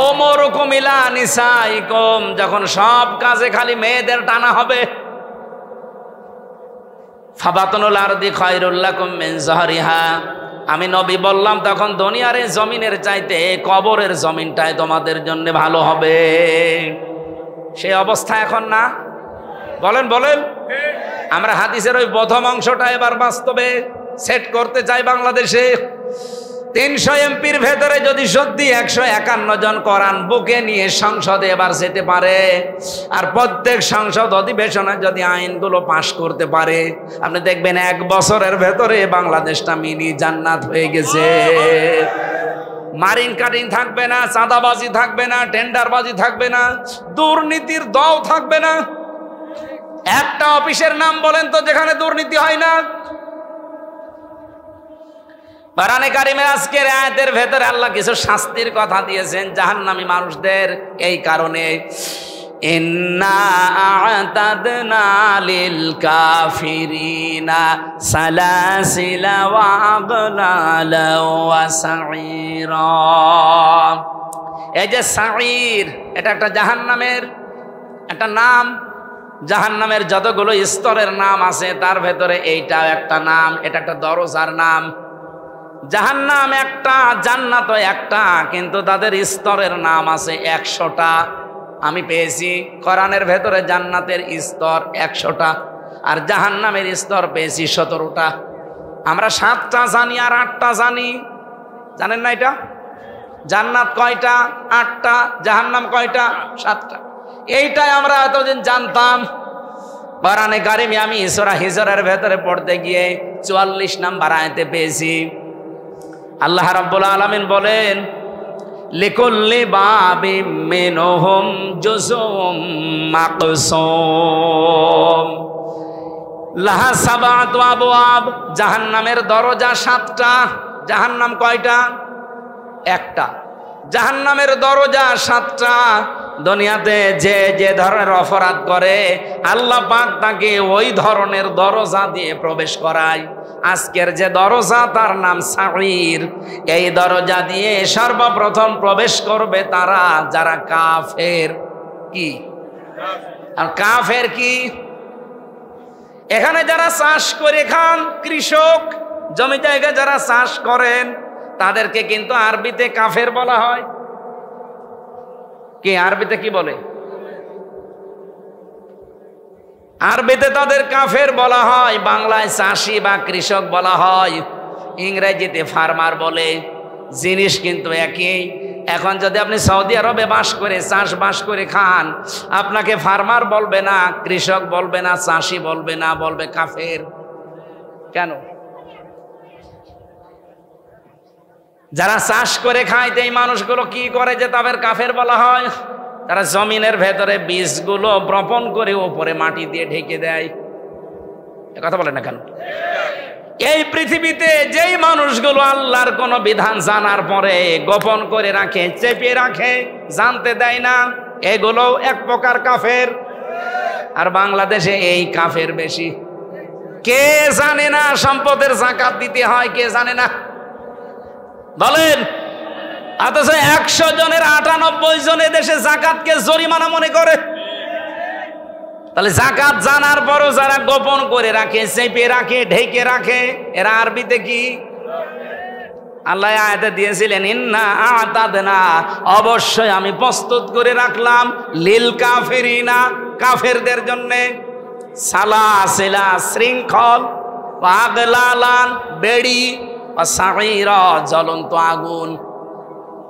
ওমরুকুম ইলা নিসাইকুম, যখন সব কাজে খালি মেয়েদের টানা হবে, ফাবাতুল আরদি খায়রুল লাকুম মিন যাহরিহা, আমি নবী বললাম তখন দুনিয়ার এই জমিনের চাইতে কবরের জমিনটাই তোমাদের জন্য ভালো হবে। সেই অবস্থা এখন না? বলেন বলেন। আমরা হাদিসের ওই প্রথম অংশটা এবার বাস্তবে সেট করতে চাই বাংলাদেশে। 300 এমপির ভেতরে যদি সত্যি 151 জন কোরআন বুকে নিয়ে সংসদে এবার যেতে পারে, আর প্রত্যেক সংসদ অধিবেশনে যদি আইনগুলো পাশ করতে পারে, আপনি দেখবেন 1 বছরের ভেতরে বাংলাদেশটা মিনি জান্নাত হয়ে গেছে। মারিং কাটিং থাকবে না, চাঁদাবাজি থাকবে না, টেন্ডারবাজি থাকবে না, দুর্নীতির দল থাকবে না। একটা অফিসের নাম বলেন তো যেখানে দুর্নীতি হয় না? কোরআনে কারিমের আজকের আয়াতের ভেতরে আল্লাহ কিছু শাস্তির কথা দিয়েছেন জাহান্নামী মানুষদের। এই কারণে ইন্না আ'তাদনা লিল কাফিরিনা সালাসিলা ওয়া আগলালা ওয়া সাঈরা। এই যে সাঈর, এটা একটা জাহান্নামের একটা নাম। জাহান্নামের যতগুলো স্তরের নাম আছে তার ভেতরে এইটাও একটা নাম, এটা একটা দরজার নাম। জাহান্নাম একটা, জান্নাত একটা, কিন্তু তাদের স্তরের নাম আছে 100টা। আমি পেয়েছি কোরআনের ভেতরে জান্নাতের স্তর 100টা, আর জাহান্নামের স্তর পেয়েছি 17টা। আমরা 7টা জানি আর 8টা জানি, জানেন না এটা? জান্নাত কয়টা? 8টা। জাহান্নাম কয়টা? 7টা। এইটাই আমরা এতদিন জানতাম। কোরআনে কারিমে আমি সূরা হিজরের ভেতরে পড়তে গিয়ে 44 নম্বর আয়াতে পেয়েছি, আল্লাহ রাব্বুল আলামিন বলেন, লিকুল্লি বাবিম মিনহুম জুজুম মাকসুম লাহা সাবাতু আবওয়াব। জাহান্নামের দরজা 7টা। জাহান্নাম কয়টা? একটা। জাহান্নামের দরজা 7টা। দুনিয়াতে যে যে ধরনের অপরাধ করে আল্লাহ পাক তাকে ওই ধরনের দরজা দিয়ে প্রবেশ করায়। আজকের যে দরজা তার নাম সাঈর। এই দরজা দিয়ে সর্বপ্রথম প্রবেশ করবে তারা যারা কাফের। কি আর কাফের কি? এখানে যারা চাষ করে খান, কৃষক, জমি জায়গা যারা চাষ করেন, তাদেরকে কিন্তু আরবিতে কাফের বলা হয়। কি আরবিতে কি বলে? আরবিতে তাদের কাফের বলা হয়, বাংলায় চাষি বা কৃষক বলা হয়, ইংরেজিতে ফার্মার বলে। জিনিস কিন্তু একই। এখন যদি আপনি সৌদি আরবে বাস করে চাষবাস করে খান, আপনাকে ফার্মার বলবে না, কৃষক বলবে না, চাষি বলবে না, বলবে কাফের। কেন? যারা চাষ করে খায় এই মানুষগুলো কি করে যে তাদের কাফের বলা হয়? তারা জমিনের ভেতরে বীজগুলো বপন করে উপরে মাটি দিয়ে ঢেকে দেয়। কথা বলে না কেন? এই পৃথিবীতে যেই মানুষগুলো আল্লাহর কোন বিধান জানার পরে গোপন করে রাখে, চেপে রাখে, জানতে দেয় না, এগুলো এক প্রকার কাফের। আর বাংলাদেশে এই কাফের বেশি। কে জানে না সম্পদের যাকাত দিতে হয়? কে জানে না বলেন? অথচ 100 জনের 98 জন দেশে যাকাতকে জরিমানা মনে করে। তাহলে যাকাত জানার পরও যারা গোপন করে রাখে, চেপে রাখে, ঢেকে রাখে, এরা আরবিতে কি? আল্লাহ আয়াতে দিয়েছিলেন, ইন্না আ'তাদনা, অবশ্যই আমি প্রস্তুত করে রাখলাম, লিল কাফিরিনা, কাফেরদের জন্য, সালাসিলা, শৃঙ্খল, ওয়া আগলালান, বেড়ি, ওয়া সাঈরা, জ্বলন্ত আগুন।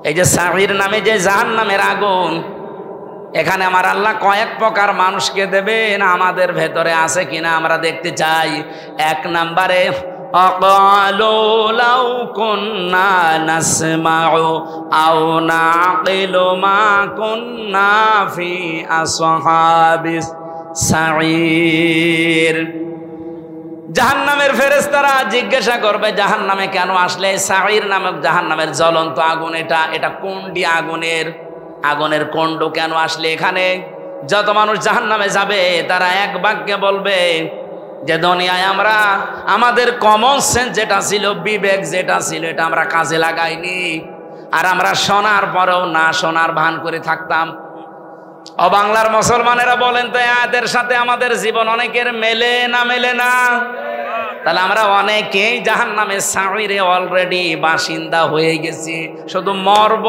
এই যে সাঈর নামে যে জাহান্নামের আগুন, এখানে আমার আল্লাহ কয়েক প্রকার মানুষকে দেবেন, আমাদের ভেতরে আছে কিনা আমরা দেখতে চাই। 1 নম্বরে, আকালু লাউ কুন্না নাসমাউ আও নাকিলু মা কুন্না ফি আসহাবিস সাঈর। জাহান্নামের ফেরেশতারা জিজ্ঞাসা করবে, জাহান্নামে কেন আসলে? সাঈর নামক জাহান্নামের জ্বলন্ত আগুন, এটা কুণ্ডি আগুনের কুণ্ড কেন আসলে এখানে? যত মানুষ জাহান্নামে যাবে তারা এক বাক্যে বলবে যে দুনিয়ায় আমরা আমাদের কমন সেন্স যেটা ছিল, বিবেক যেটা ছিল, এটা আমরা কাজে লাগাইনি, আর আমরা শোনার পরেও না শোনার ভান করে থাকতাম। ও বাংলার মুসলমানেরা বলেন তো, এদের সাথে আমাদের জীবন অনেকের মেলে না? মেলে না? তাহলে আমরা অনেকেই জাহান্নামের সাঈরে অলরেডি বাসিন্দা হয়ে গেছি, শুধু মরব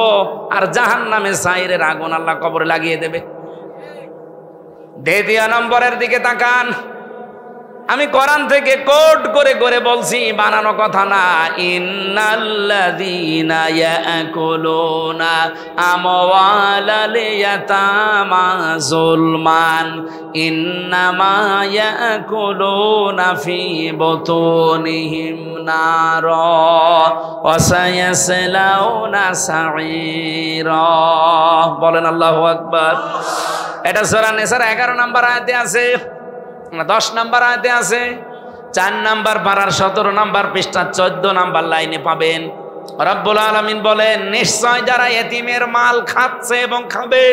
আর জাহান্নামের সাঈরের আগুন আল্লাহ কবরে লাগিয়ে দেবে। 2 নম্বরের দিকে তাকান। আমি কোরআন থেকে কোট করে করে বলছি, বানানো কথা না। ইন্নাল্লাযীনা ইয়াকুলুনা আমওয়ালাল ইয়াতামা যুলমান ইন্নামা ইয়াকুলুনা ফি বুতুনিহিম নারা ওয়া সায়াসলাউনা সাঈরা। বলেন আল্লাহু আকবার। এটা সূরা নিসার 11 নম্বর আয়াতে আছে, 10 নম্বর আয়াতে আছে, 4 নম্বর পারার 17 নম্বর পৃষ্ঠা 14 নম্বর লাইনে পাবেন। রব্বুল আলামিন বলেন, নিশ্চয় যারা এতিমের মাল খাচ্ছে এবং খাবে,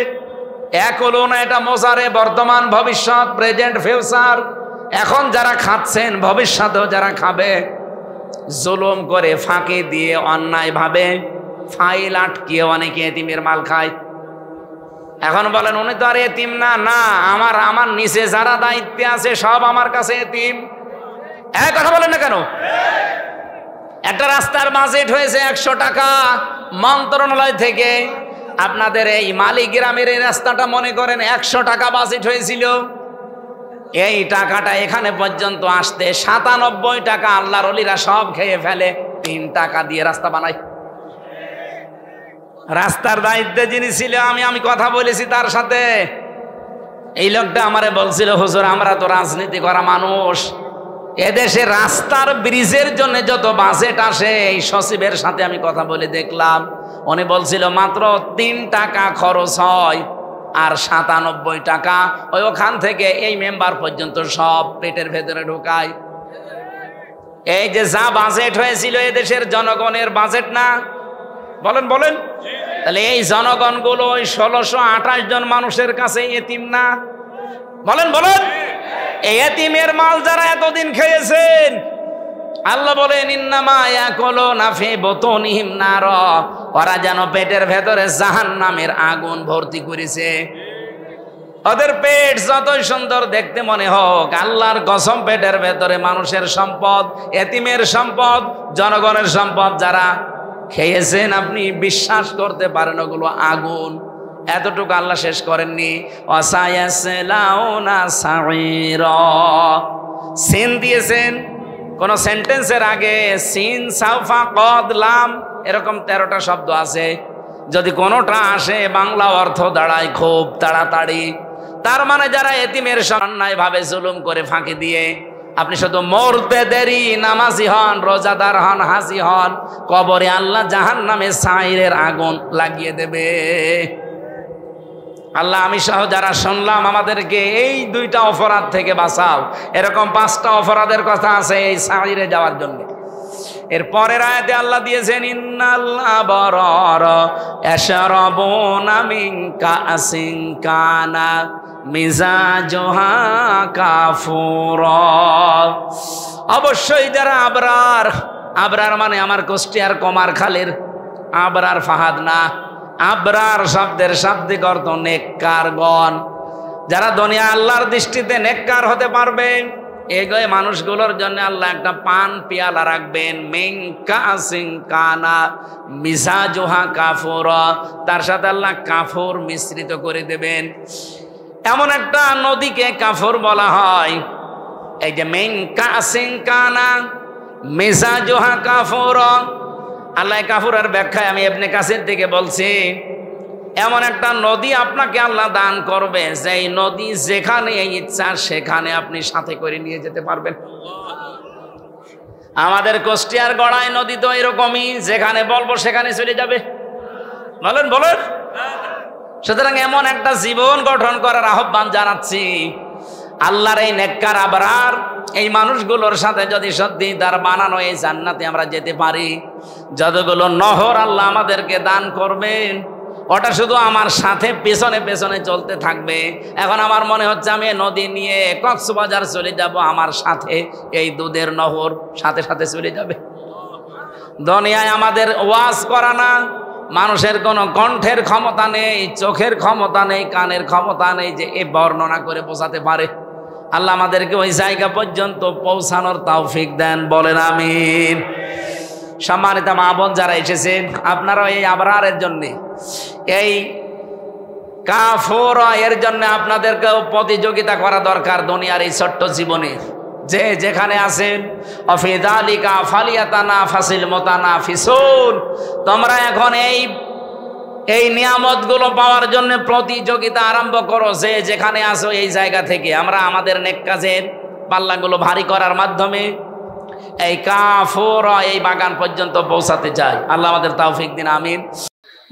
এক হলো না, এটা মোজারে, বর্তমান ভবিষ্যৎ, প্রেজেন্ট ফিউচার। এখন যারা খাচ্ছেন ভবিষ্যতেও যারা খাবে, জুলুম করে ফাঁকি দিয়ে অন্যায় ভাবে ফাইল আটকিয়ে অনেকে এতিমের মাল খায়। এখন বলেন উনি তো আর এতিম না। না, আমার নিচে যারা দায়িত্বে আছে সব আমার কাছে এতিম। এক কথা বলেন না কেন? একটা রাস্তার বাজেট হয়েছে 100 টাকা মন্ত্রণালয় থেকে। আপনাদের এই মালিগ্রামের এই রাস্তাটা মনে করেন 100 টাকা বাজেট হয়েছিল। এই টাকাটা এখানে পর্যন্ত আসতে 97 টাকা আল্লাহর ওলিরা সব খেয়ে ফেলে, 3 টাকা দিয়ে রাস্তা বানায়। রাস্তার দায়িত্বে যিনি ছিল, আমি কথা বলেছি তার সাথে। এই লোকটা আমারে বলছিল, হুজুর আমরা তো রাজনীতি করা মানুষ, এদেশে রাস্তার ব্রিজের জন্য যত বাজেট আসে এই সচিবের সাথে আমি কথা বলে দেখলাম, উনি বলছিল মাত্র 3 টাকা খরচ হয়, আর 97 টাকা ওখান থেকে এই মেম্বার পর্যন্ত সব পেটের ভেতরে ঢোকায়। এই যে যা বাজেট হয়েছিল এদেশের জনগণের বাজেট না? বলেন বলেন। তাহলে এই জনগণগুলো ওই 1628 জন মানুষের কাছে এতিম না? বলেন বলেন। এই এতিমের মাল যারা এতদিন খেয়েছেন, আল্লাহ বলেন ইন্নামা ইয়াকুলুনা ফি বুতুনিহিম নার, ওরা যেন পেটের ভেতরে জাহান্নামের আগুন ভর্তি করেছে। ওদের পেট যতই সুন্দর দেখতে মনে হোক, আল্লাহর কসম পেটের ভেতরে মানুষের সম্পদ, এতিমের সম্পদ, জনগণের সম্পদ যারা খেয়েছেন, আপনি বিশ্বাস করতে পারেন ওগুলো আগুন। এতটুকু আল্লাহ শেষ করেননি, ওয়াসায়াসলাউনা সাঈরা। সিন দিয়েছেন কোন সেন্টেন্সের আগে, সিন সাউফা কদ লাম, এরকম 13টা শব্দ আছে। যদি কোনোটা আসে বাংলা অর্থ দাঁড়ায় খুব তাড়াতাড়ি। তার মানে যারা এতিমের অন্যায় ভাবে জুলুম করে ফাঁকি দিয়ে, আপনি শুধু মরতে দেরি, নামাজি হন, রোজাদার হন, হাজি হন, কবরে আল্লাহ জাহান্নামে সাইরের আগুন লাগিয়ে দেবে। আল্লাহ আমি সহ যারা শুনলাম আমাদেরকে এই 2টা অপরাধ থেকে বাঁচাও। এরকম 5টা অপরাধের কথা আছে এই সাইরে যাওয়ার জন্য। এর পরের আয়াতে আল্লাহ দিয়েছেন ইন্নাল আবরারা ইয়াশরাবুনা মিন কাসিন কানা মিজাজুহা কাফুরা। অবশ্যই যারা আবরার, আবরার মানে আমার কুষ্টিয়ার কুমারখালীর আবরার, ফাহাদ না। আবরার শব্দের শাব্দিক অর্থ নেককারগণ, যারা দুনিয়া আল্লাহর দৃষ্টিতে নেককার হতে পারবে, এই মানুষগুলোর জন্য আল্লাহ একটা পান পিয়ালা রাখবেন, মিন কাসিন কানা মিজাজুহা কাফুরা, তার সাথে আল্লাহ কাফুর মিশ্রিত করে দেবেন। এমন একটা নদীকে কাফুর বলা হয়। এই যে মিন কাসিন কানা মিজাজুহা কাফুরা, আল্লাহ কাফুরের ব্যাখ্যায় আমি ইবনে কাসির থেকে বলছি, এমন একটা নদী আপনাকে আল্লাহ দান করবে, যেই নদী যেখানে ইচ্ছা সেখানে আপনি সাথে করে নিয়ে যেতে পারবেন। আমাদের কুষ্টিয়ার গড়াই নদী তো এরকমই, যেখানে বলবো সেখানে চলে যাবে। বলেন বলেন। সুতরাং এমন একটা জীবন গঠন করার আহ্বান জানাচ্ছি। আল্লাহর এই নেককার আবরার এই মানুষগুলোর সাথে যদি সত্যি তার বানানো এই জান্নাতে আমরা যেতে পারি, যতগুলো নহর আল্লাহ আমাদেরকে দান করবেন, ওটা শুধু আমার সাথে পেছনে পেছনে চলতে থাকবে। এখন আমার মনে হচ্ছে আমি নদী নিয়ে কক্সবাজার চলে যাব, আমার সাথে এই দুধের নহর সাথে সাথে চলে যাবে। দুনিয়ায় আমাদের ওয়াজ করা না, মানুষের কোনো কণ্ঠের ক্ষমতা নেই, চোখের ক্ষমতা নেই, কানের ক্ষমতা নেই যে এ বর্ণনা করে বোঝাতে পারে। আল্লাহ আমাদেরকে ওই জায়গা পর্যন্ত পৌঁছানোর তৌফিক দেন, বলেন আমিন। সম্মানিত মা বোন যারা এসেছেন, আপনারা এই আবরারের জন্য, এই কাফুর এর জন্য আপনাদেরকেও প্রতিযোগিতা করা দরকার দুনিয়ার এই ছোট্ট জীবনে। যে যেখানে আছেন, অফিদালিকা ফালিয়াতানাফাসিল মুতানাফিসুন, তোমরা এখন এই নিয়ামতগুলো পাওয়ার জন্য প্রতিযোগিতা আরম্ভ করো। যে যেখানে আসো এই জায়গা থেকে আমরা আমাদের নেক কাজের পাল্লাগুলো ভারী করার মাধ্যমে এই কাফুর এই বাগান পর্যন্ত পৌঁছাতে চাই। আল্লাহ আমাদের তৌফিক দিন, আমিন।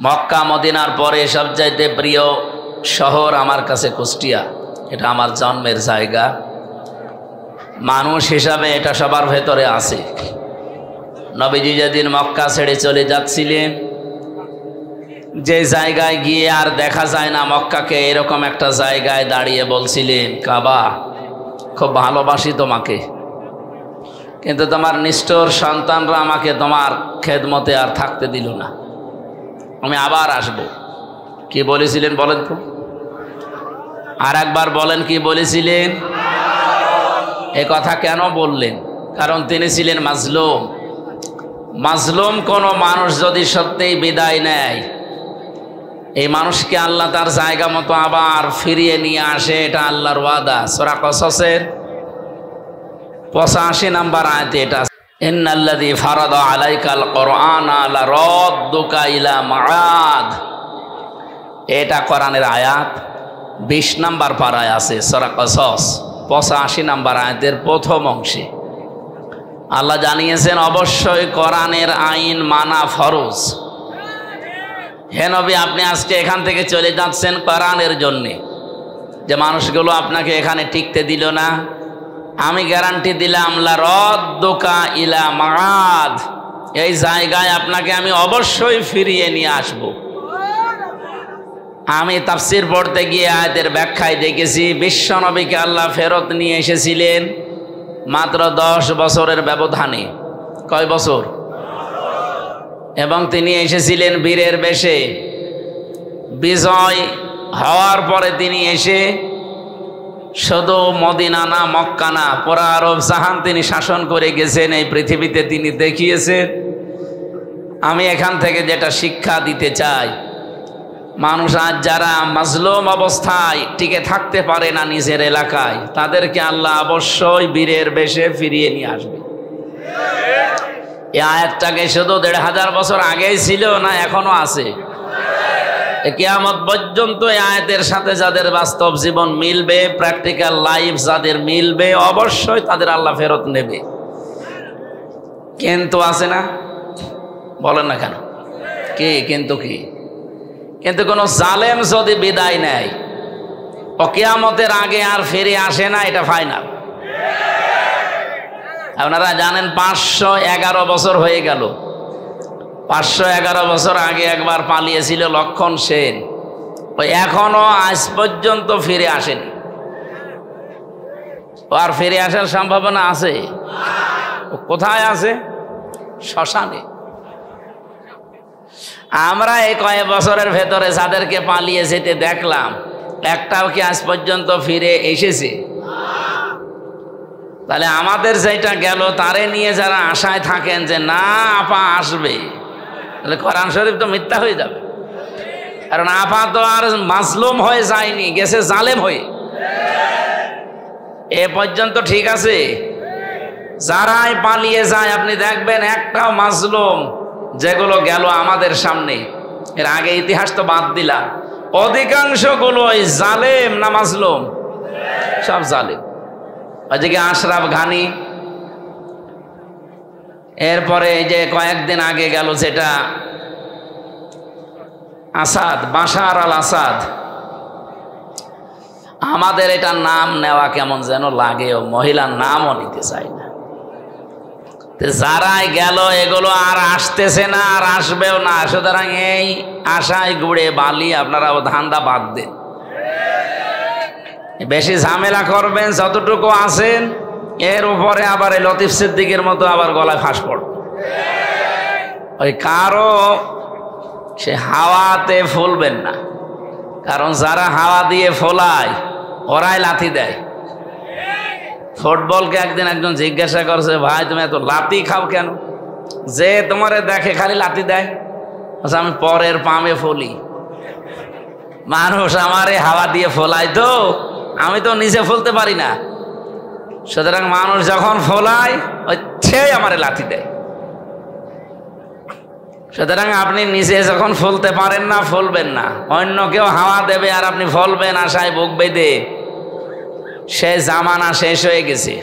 মক্কা মদিনার পরে সবচাইতে প্রিয় শহর আমার কাছে কুষ্টিয়া। এটা আমার জন্মের জায়গা, মানুষ হিসাবে এটা সবার ভেতরে আছে। নবীজি যেদিন মক্কা ছেড়ে চলে যাচ্ছিলেন, যে জায়গায় গিয়ে আর দেখা যায় না মক্কাকে, এরকম একটা জায়গায় দাঁড়িয়ে বলছিলেন, কাবা খুব ভালোবাসি তোমাকে, কিন্তু তোমার নিষ্ঠুর সন্তানরা আমাকে তোমার খেদমতে আর থাকতে দিল না, আমি আবার আসব। কি বলেছিলেন বলেন তো? আর একবার বলেন, কি বলেছিলেন? এ কথা কেন বললেন? কারণ তিনি ছিলেন মাজলুম। মাজলুম কোনো মানুষ যদি সত্যিই বিদায় নেয়, এই মানুষকে আল্লাহ তার জায়গা মতো আবার ফিরিয়ে নিয়ে আসে, এটা আল্লাহর ওয়াদা। সূরা কসসের 85 নম্বর আয়াতে এটা, ইন্নাল্লাযী ফারাদা আলাইকাল কুরআনা লারাদ্দুকা ইলা মাআদ। এটা কোরআনের আয়াত 20 নম্বর পারায় আছে, সূরা কসস 85 নম্বর আয়াতের প্রথম অংশে আল্লাহ জানিয়েছেন অবশ্যই কোরআনের আইন মানা ফরজ। হে নবী, আপনি আজকে এখান থেকে চলে যাচ্ছেন কোরআনের জন্যে, যে মানুষগুলো আপনাকে এখানে টিকতে দিল না, আমি গ্যারান্টি দিলাম লারাদ্দুকা ইলা মাআদ, এই জায়গায় আপনাকে আমি অবশ্যই ফিরিয়ে নিয়ে আসব। আমি তাফসীর পড়তে গিয়ে আয়াতের ব্যাখ্যায় দেখেছি বিশ্ব নবীকে আল্লাহ ফেরত নিয়ে এসেছিলেন মাত্র 10 বছরের ব্যবধানে। কয় বছর? এবং তিনি এসেছিলেন বীরের বেশে। বিজয় হওয়ার পরে তিনি এসে শুধু মদিনা না, মক্কা না, পুরা আরব জাহান তিনি শাসন করে গেছেন। এই পৃথিবীতে তিনি দেখিয়েছেন, আমি এখান থেকে যেটা শিক্ষা দিতে চাই, মানুষ আজ যারা মাজলুম অবস্থায় টিকে থাকতে পারে না নিজের এলাকায়, তাদেরকে আল্লাহ অবশ্যই বীরের বেশে ফিরিয়ে নিয়ে আসবে। এই আয়াতটাকে শুধু 1500 বছর আগেই ছিল না, এখনো আছে। কিয়ামত পর্যন্ত এই আয়াতের সাথে যাদের বাস্তব জীবন মিলবে, প্র্যাকটিক্যাল লাইফ যাদের মিলবে, অবশ্যই তাদের আল্লাহ ফেরত নেবে। কিন্তু আছে না? বলেন না কেন? কি কিন্তু? কি কিন্তু? কোন জালেম যদি বিদায় নেয়, ও কিয়ামতের আগে আর ফিরে আসে না, এটা ফাইনাল। আপনারা জানেন 511 বছর হয়ে গেল। 511 বছর আগে একবার পালিয়েছিল লক্ষণ সেন, ওই এখনো আজ পর্যন্ত ফিরে আসেনি। ও আর ফিরে আসার সম্ভাবনা আছে? ও কোথায় আছে? শ্মশানে। আমরা এই কয়েক বছরের ভেতরে যাদেরকে পালিয়ে যেতে দেখলাম, একটাও কি আজ পর্যন্ত ফিরে এসেছে? তাহলে আমাদের যেটা গেল তারে নিয়ে যারা আশায় থাকেন যে না আপা আসবে, তাহলে কোরআন শরীফ তো মিথ্যা হয়ে যাবে। কারণ আপা তো আর মাজলুম হয়ে যায়নি, গেছে জালেম হয়ে। এ পর্যন্ত ঠিক আছে। যারাই পালিয়ে যায় আপনি দেখবেন একটাও মাজলুম যেগুলো গেল আমাদের সামনে, এর আগে ইতিহাস তো বাদ দিলাম, অধিকাংশগুলো ওই জালেম না মাজলুম? সব জালেম। ওইদিকে আশরাফ ঘানি, এরপরে এই যে কয়েকদিন আগে গেল যেটা আসাদ, বাশার আল আসাদ, আমাদের এটা নাম নেওয়া কেমন যেন লাগে, ও মহিলার নামও নিতে চাই না। যারাই গেল এগুলো আর আসতেছে না, আর আসবেও না। সুতরাং এই আশায় গুড়ে বালি আপনারা ও ধান্দা বাদ দেন। বেশি ঝামেলা করবেন যতটুকু আছেন, এর উপরে আবার এই লতিফ সিদ্দিকের মতো আবার গলায় ফাঁস পড়বে। ওই কারো সে হাওয়াতে ফুলবেন না, কারণ যারা হাওয়া দিয়ে ফোলায় ওরাই লাথি দেয়। ফুটবলকে একদিন একজন জিজ্ঞাসা করছে, ভাই তুমি এত লাথি খাও কেন? যে তোমারে দেখে খালি লাথি দেয়। আমি পরের পামে ফলি, মানুষ আমারে হাওয়া দিয়ে ফোলায়, তো আমি তো নিজে ফলতে পারি না। সুতরাং মানুষ যখন ফোলায় ওই সেই আমারে লাথি দেয়। সুতরাং আপনি নিজে যখন ফলতে পারেন না, ফলবেন না। অন্য কেউ হাওয়া দেবে আর আপনি ফলবেন আশায় বুক বেঁধে, সে জামানা শেষ হয়ে গেছে।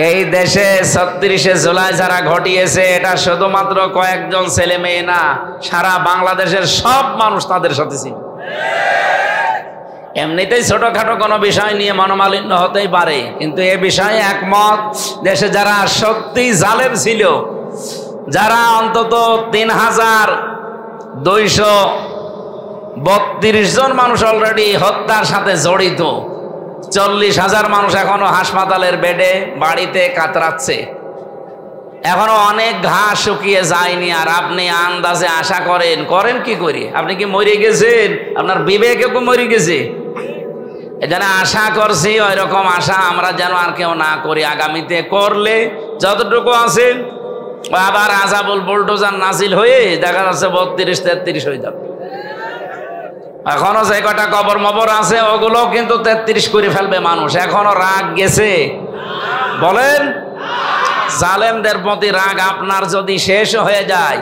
এই দেশে 36শে জুলাই যারা ঘটিয়েছে, এটা শুধুমাত্র কয়েকজন ছেলে মেয়ে না, সারা বাংলাদেশের সব মানুষ তাদের সাথে ছিল। এমনিতেই ছোটখাটো কোনো বিষয় নিয়ে মনোমালিন্য হতেই পারে, কিন্তু এ বিষয়ে একমত দেশে যারা সত্যি জালেম ছিল, যারা অন্তত 3000 232 জন মানুষ অলরেডি হত্যার সাথে জড়িত। 40,000 মানুষ এখনো হাসপাতালের বেডে, বাড়িতে কাতরাচ্ছে। এখনো অনেক ঘাস শুকিয়ে যায়নি, আর আপনি আন্দাজে আশা করেন কি করে? আপনি কি মরে গেছেন? আপনার বিবেকে মরে গেছে? এখানে আশা করছি, ওই রকম আশা আমরা যেন আর কেউ না করি। আগামীতে করলে যতটুকু আছে আবার আজাবুল বুলডোজার নাজিল হয়ে দেখা যাচ্ছে 32-33 হয়ে যাবে। এখনো যে কটা কবর মবর আছে ওগুলো কিন্তু 33 করে ফেলবে মানুষ। এখনো রাগ গেছে? বলেন, জালেমদের প্রতি রাগ আপনার যদি শেষ হয়ে যায়,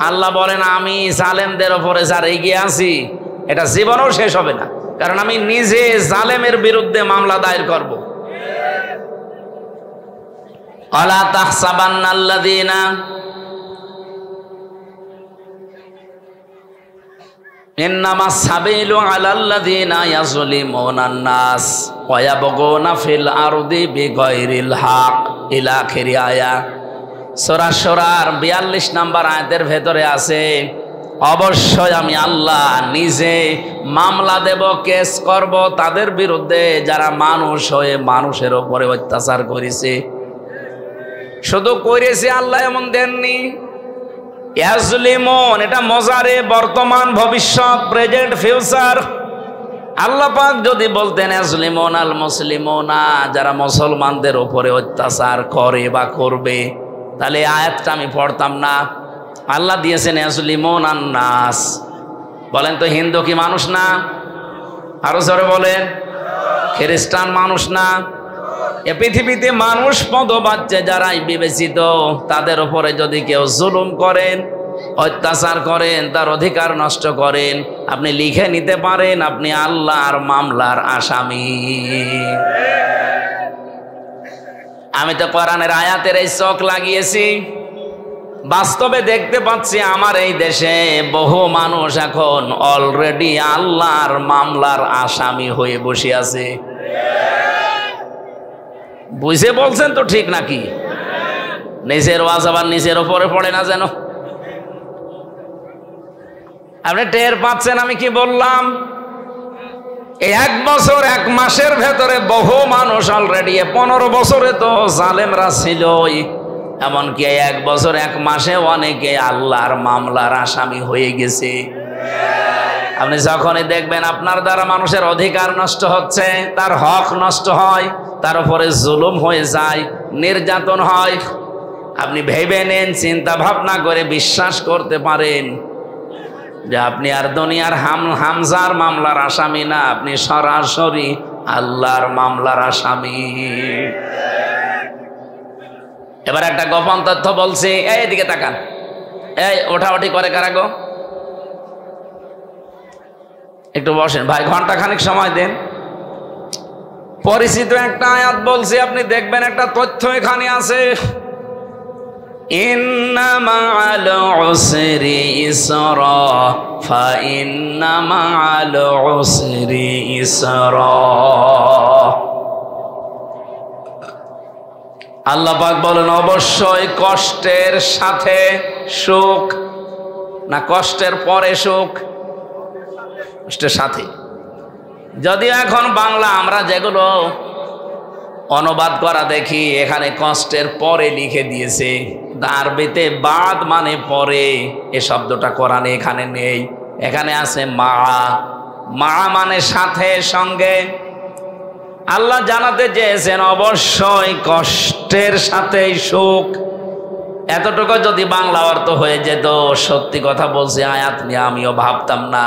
আল্লাহ বলেন আমি জালেমদের ওপরে যার এগিয়ে আছি এটা জীবনেও শেষ হবে না, কারণ আমি নিজে জালেমের বিরুদ্ধে মামলা দায়ের করব। আলা তাহসাবান্নাল্লাযীনা ইন্নামাস সাবিলু আলাল্লাযীনা ইয়াযলিমুনান নাস ওয়া ইয়াবগুনা ফিল আরদি বিগাইরিল হক ইলা আখিরি আয়াত। সূরা সূরার 42 নম্বর আয়াতের ভেতরে আছে, অবশ্যই আমি আল্লাহ নিজে মামলা দেব, কেস করব তাদের বিরুদ্ধে যারা মানুষ হয়ে মানুষের উপরে অত্যাচার করেছে। শুধু করেছে আল্লাহ এমন দেননি, ইয়াজলিমুন এটা মজারে, বর্তমান ভবিষ্যৎ, প্রেজেন্ট ফিউচার। আল্লাহ পাক যদি বলতেন ইয়াজলিমুন আল মুসলিমুনা, যারা মুসলমানদের উপরে অত্যাচার করে বা করবে, তাহলে আয়াতটা আমি পড়তাম না। আল্লাহ দিয়েছেন ইয়াজলিমুন আন নাস। বলেন তো হিন্দু কি মানুষ না? আরো জোরে বলেন, খ্রিস্টান মানুষ না? এ পৃথিবীতে মানুষ পদবাচ্চে যারাই বিবেচিত, তাদের উপরে যদি কেউ জুলুম করেন, অত্যাচার করেন, তার অধিকার নষ্ট করেন, আপনি লিখে নিতে পারেন আপনি আল্লাহর মামলার আসামি। আমি তো কোরআনের আয়াতের এই চোখ লাগিয়েছি, বাস্তবে দেখতে পাচ্ছি আমার এই দেশে বহু মানুষ এখন অলরেডি আল্লাহর মামলার আসামি হয়ে বসে আছে। বুঝে বলছেন তো ঠিক নাকি? নিজের ওয়াজ আবার নিজের ওপরে পড়ে না যেন। আপনি টের পাচ্ছেন আমি কি বললাম? এই 1 বছর 1 মাসের ভেতরে বহু মানুষ অলরেডি, 15 বছরে তো জালেমরা ছিলই, এমনকি 1 বছর 1 মাসে অনেকে আল্লাহর মামলার আসামি হয়ে গেছে। আপনি যখনই দেখবেন আপনার দ্বারা মানুষের অধিকার নষ্ট হচ্ছে, তার হক নষ্ট হয়, তার উপরে জুলুম হয়ে যায়, নির্যাতন হয়, আপনি ভেবে নেন, চিন্তা ভাবনা করে বিশ্বাস করতে পারেন যে আপনি আর দুনিয়ার হামজার মামলার আসামি না, আপনি সরাসরি আল্লাহর মামলার আসামি। এবার একটা গোপন তথ্য বলছি, এইদিকে তাকান। এই ওঠাওঠি করে কারা গো? একটু বসেন ভাই, ঘন্টা খানিক সময় দেন। পরিচিত একটা আয়াত বলছি, আপনি দেখবেন একটা তথ্য এখানে আছে, ইন্না মাআল উসরি ইসরা ফাইন্না মাআল উসরি ইসরা। আল্লাহ পাক বলেন অবশ্যই কষ্টের সাথে সুখ, না কষ্টের পরে সুখ? কষ্টের সাথে। যদিও এখন বাংলা আমরা যেগুলো অনুবাদ করা দেখি, এখানে কষ্টের পরে লিখে দিয়েছে, আরবিতে বাদ মানে পরে, এ শব্দটা কোরআনে এখানে নেই। এখানে আছে মা, মা মানে সাথে, সঙ্গে। আল্লাহ জানাতে চেয়েছেন অবশ্যই কষ্টের সাথে সুখ। এতটুকু যদি বাংলা অর্থ হয়ে যেত, সত্যি কথা বলছি, আয়াত নিয়ে আমিও ভাবতাম না।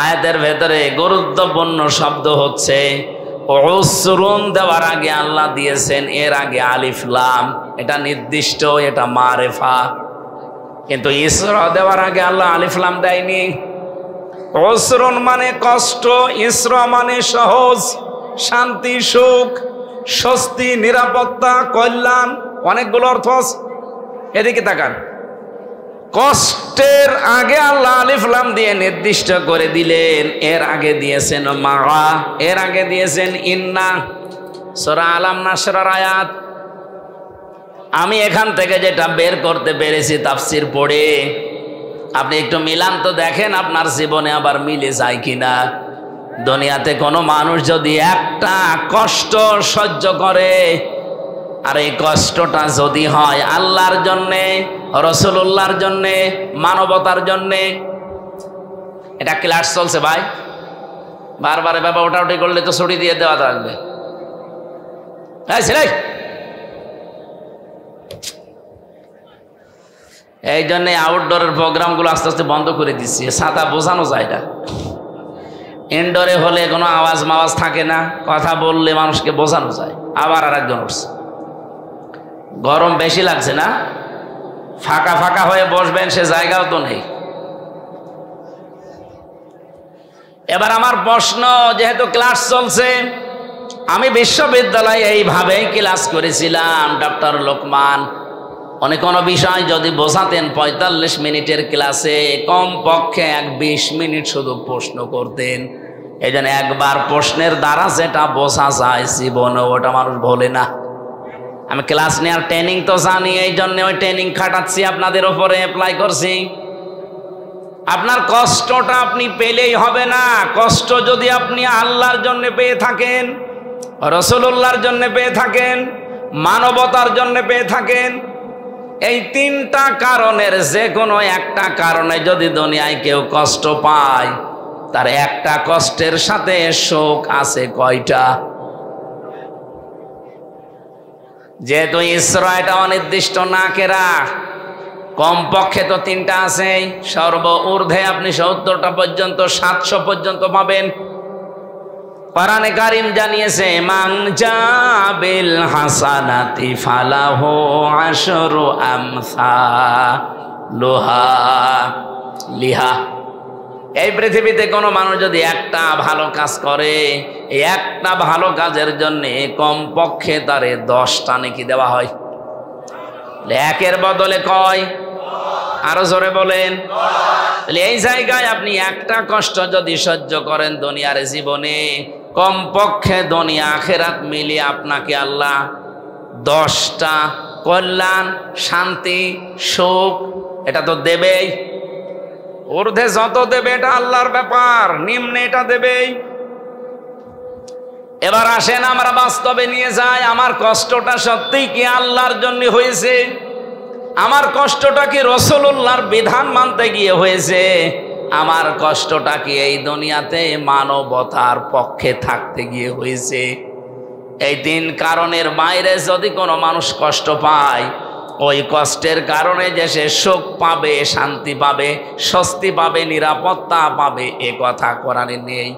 আয়াতের ভেতরে গুরুত্বপূর্ণ শব্দ হচ্ছে উসরুন। দেওয়ার আগে আল্লাহ দিয়েছেন এর আগে আলিফ লাম, এটা নির্দিষ্ট, এটা মারেফা। কিন্তু ইসরা দেওয়ার আগে আল্লাহ আলিফ লাম দেয়নি। উসরুন মানে কষ্ট, ইসরা মানে সহজ, শান্তি, সুখ, স্বস্তি, নিরাপত্তা, কল্যাণ, অনেকগুলো অর্থ আছে। এদিকে তাকান, কষ্টের আগে আল্লাহ আলিফ লাম দিয়ে নির্দিষ্ট করে দিলেন, এর আগে দিয়েছেন মা, এর আগে দিয়েছেন ইন্না। সূরা আলাম নাসরার আয়াত। আমি এখান থেকে যেটা বের করতে পেরেছি তাফসির পড়ে, আপনি একটু মিলান তো দেখেন আপনার জীবনে আবার মিলে যায় কিনা। দুনিয়াতে কোনো মানুষ যদি একটা কষ্ট সহ্য করে, আর এই কষ্টটা যদি হয় আল্লাহর জন্যে, রাসূলুল্লাহর জন্যে, মানবতার জন্যে। এটা ক্লাস চলছে ভাই, বারবার বাবা ওটাউটি করলে তো ছুটি দিয়ে দেওয়া থাকবে। এই জন্য আউটডোরের প্রোগ্রামগুলো আস্তে আস্তে বন্ধ করে দিচ্ছি, ছাতা বোঝানো যায় না। ইনডোরে হলে কোনো আওয়াজ মাওয়াজ থাকে না, কথা বললে মানুষকে বোঝানো যায়। আবার আর একজন উঠছে, গরম বেশি লাগছে না, ফাঁকা ফাঁকা হয়ে বসবেন সে জায়গাও তো নেই। এবার আমার প্রশ্ন, যেহেতু ক্লাস চলছে, আমি বিশ্ববিদ্যালয়ে এইভাবেই ক্লাস করেছিলাম। ডক্টর লোকমান উনি কোনো বিষয় যদি বোঝাতেন 45 মিনিটের ক্লাসে কমপক্ষে 20 মিনিট শুধু প্রশ্ন করতেন। এই জন্য একবার প্রশ্নের দ্বারা যেটা বোঝা যায় জীবনে ওটা মানুষ বলে না। আমি ক্লাস নেওয়ার ট্রেনিং তো জানি, এই জন্য ওই ট্রেনিং খাটাচ্ছি, আপনাদের ওপরে অ্যাপ্লাই করছি। আপনার কষ্টটা আপনি পেলেই হবে না। কষ্ট যদি আপনি আল্লাহর জন্য পেয়ে থাকেন, রাসূলুল্লাহর জন্য পেয়ে থাকেন, মানবতার জন্য পেয়ে থাকেন, এই 3টা কারণের যে কোনো একটা কারণে যদি দুনিয়ায় কেউ কষ্ট পায়, তার একটা কষ্টের সাথে শোক আছে কয়টা? যেহেতু ইসরা এটা অনির্দিষ্ট না কেরা, কমপক্ষে তো 3টা আছে। সর্ব ঊর্ধ্বে আপনি 70টা পর্যন্ত, 700 পর্যন্ত পাবেন। কোরআনে কারীম জানিয়েছে, মান জাবিল হাসানাতি ফালাহু আশরু আমসালুহা লিহা। এই পৃথিবীতে কোনো মানুষ যদি একটা ভালো কাজ করে, এই একটা ভালো কাজের জন্য কমপক্ষে তারে 10টা নেকি দেওয়া হয়। একের বদলে কয়? আরো জোরে বলেন। এই জায়গায় আপনি একটা কষ্ট যদি সহ্য করেন দুনিয়ার জীবনে, কমপক্ষে দুনিয়া আখিরাত মিলিয়ে আপনাকে আল্লাহ 10টা কল্যাণ, শান্তি, সুখ এটা তো দেবেই। ঊর্ধ্বে যত দেবে এটা আল্লাহর ব্যাপার, নিম্নে এটা দেবেই। এবার আসেন আমরা বাস্তবে নিয়ে যাই। আমার কষ্টটা সত্যিই কি আল্লাহর জন্য হয়েছে? আমার কষ্টটা কি রাসূলুল্লাহর বিধান মানতে গিয়ে হয়েছে? আমার কষ্টটা কি এই দুনিয়াতে মানবতার পক্ষে থাকতে গিয়ে হয়েছে? এই 3 কারণের বাইরে যদি কোনো মানুষ কষ্ট পায়, ওই কষ্টের কারণে যে সে সুখ পাবে, শান্তি পাবে, স্বস্তি পাবে, নিরাপত্তা পাবে, এ কথা কোরআনে নেই।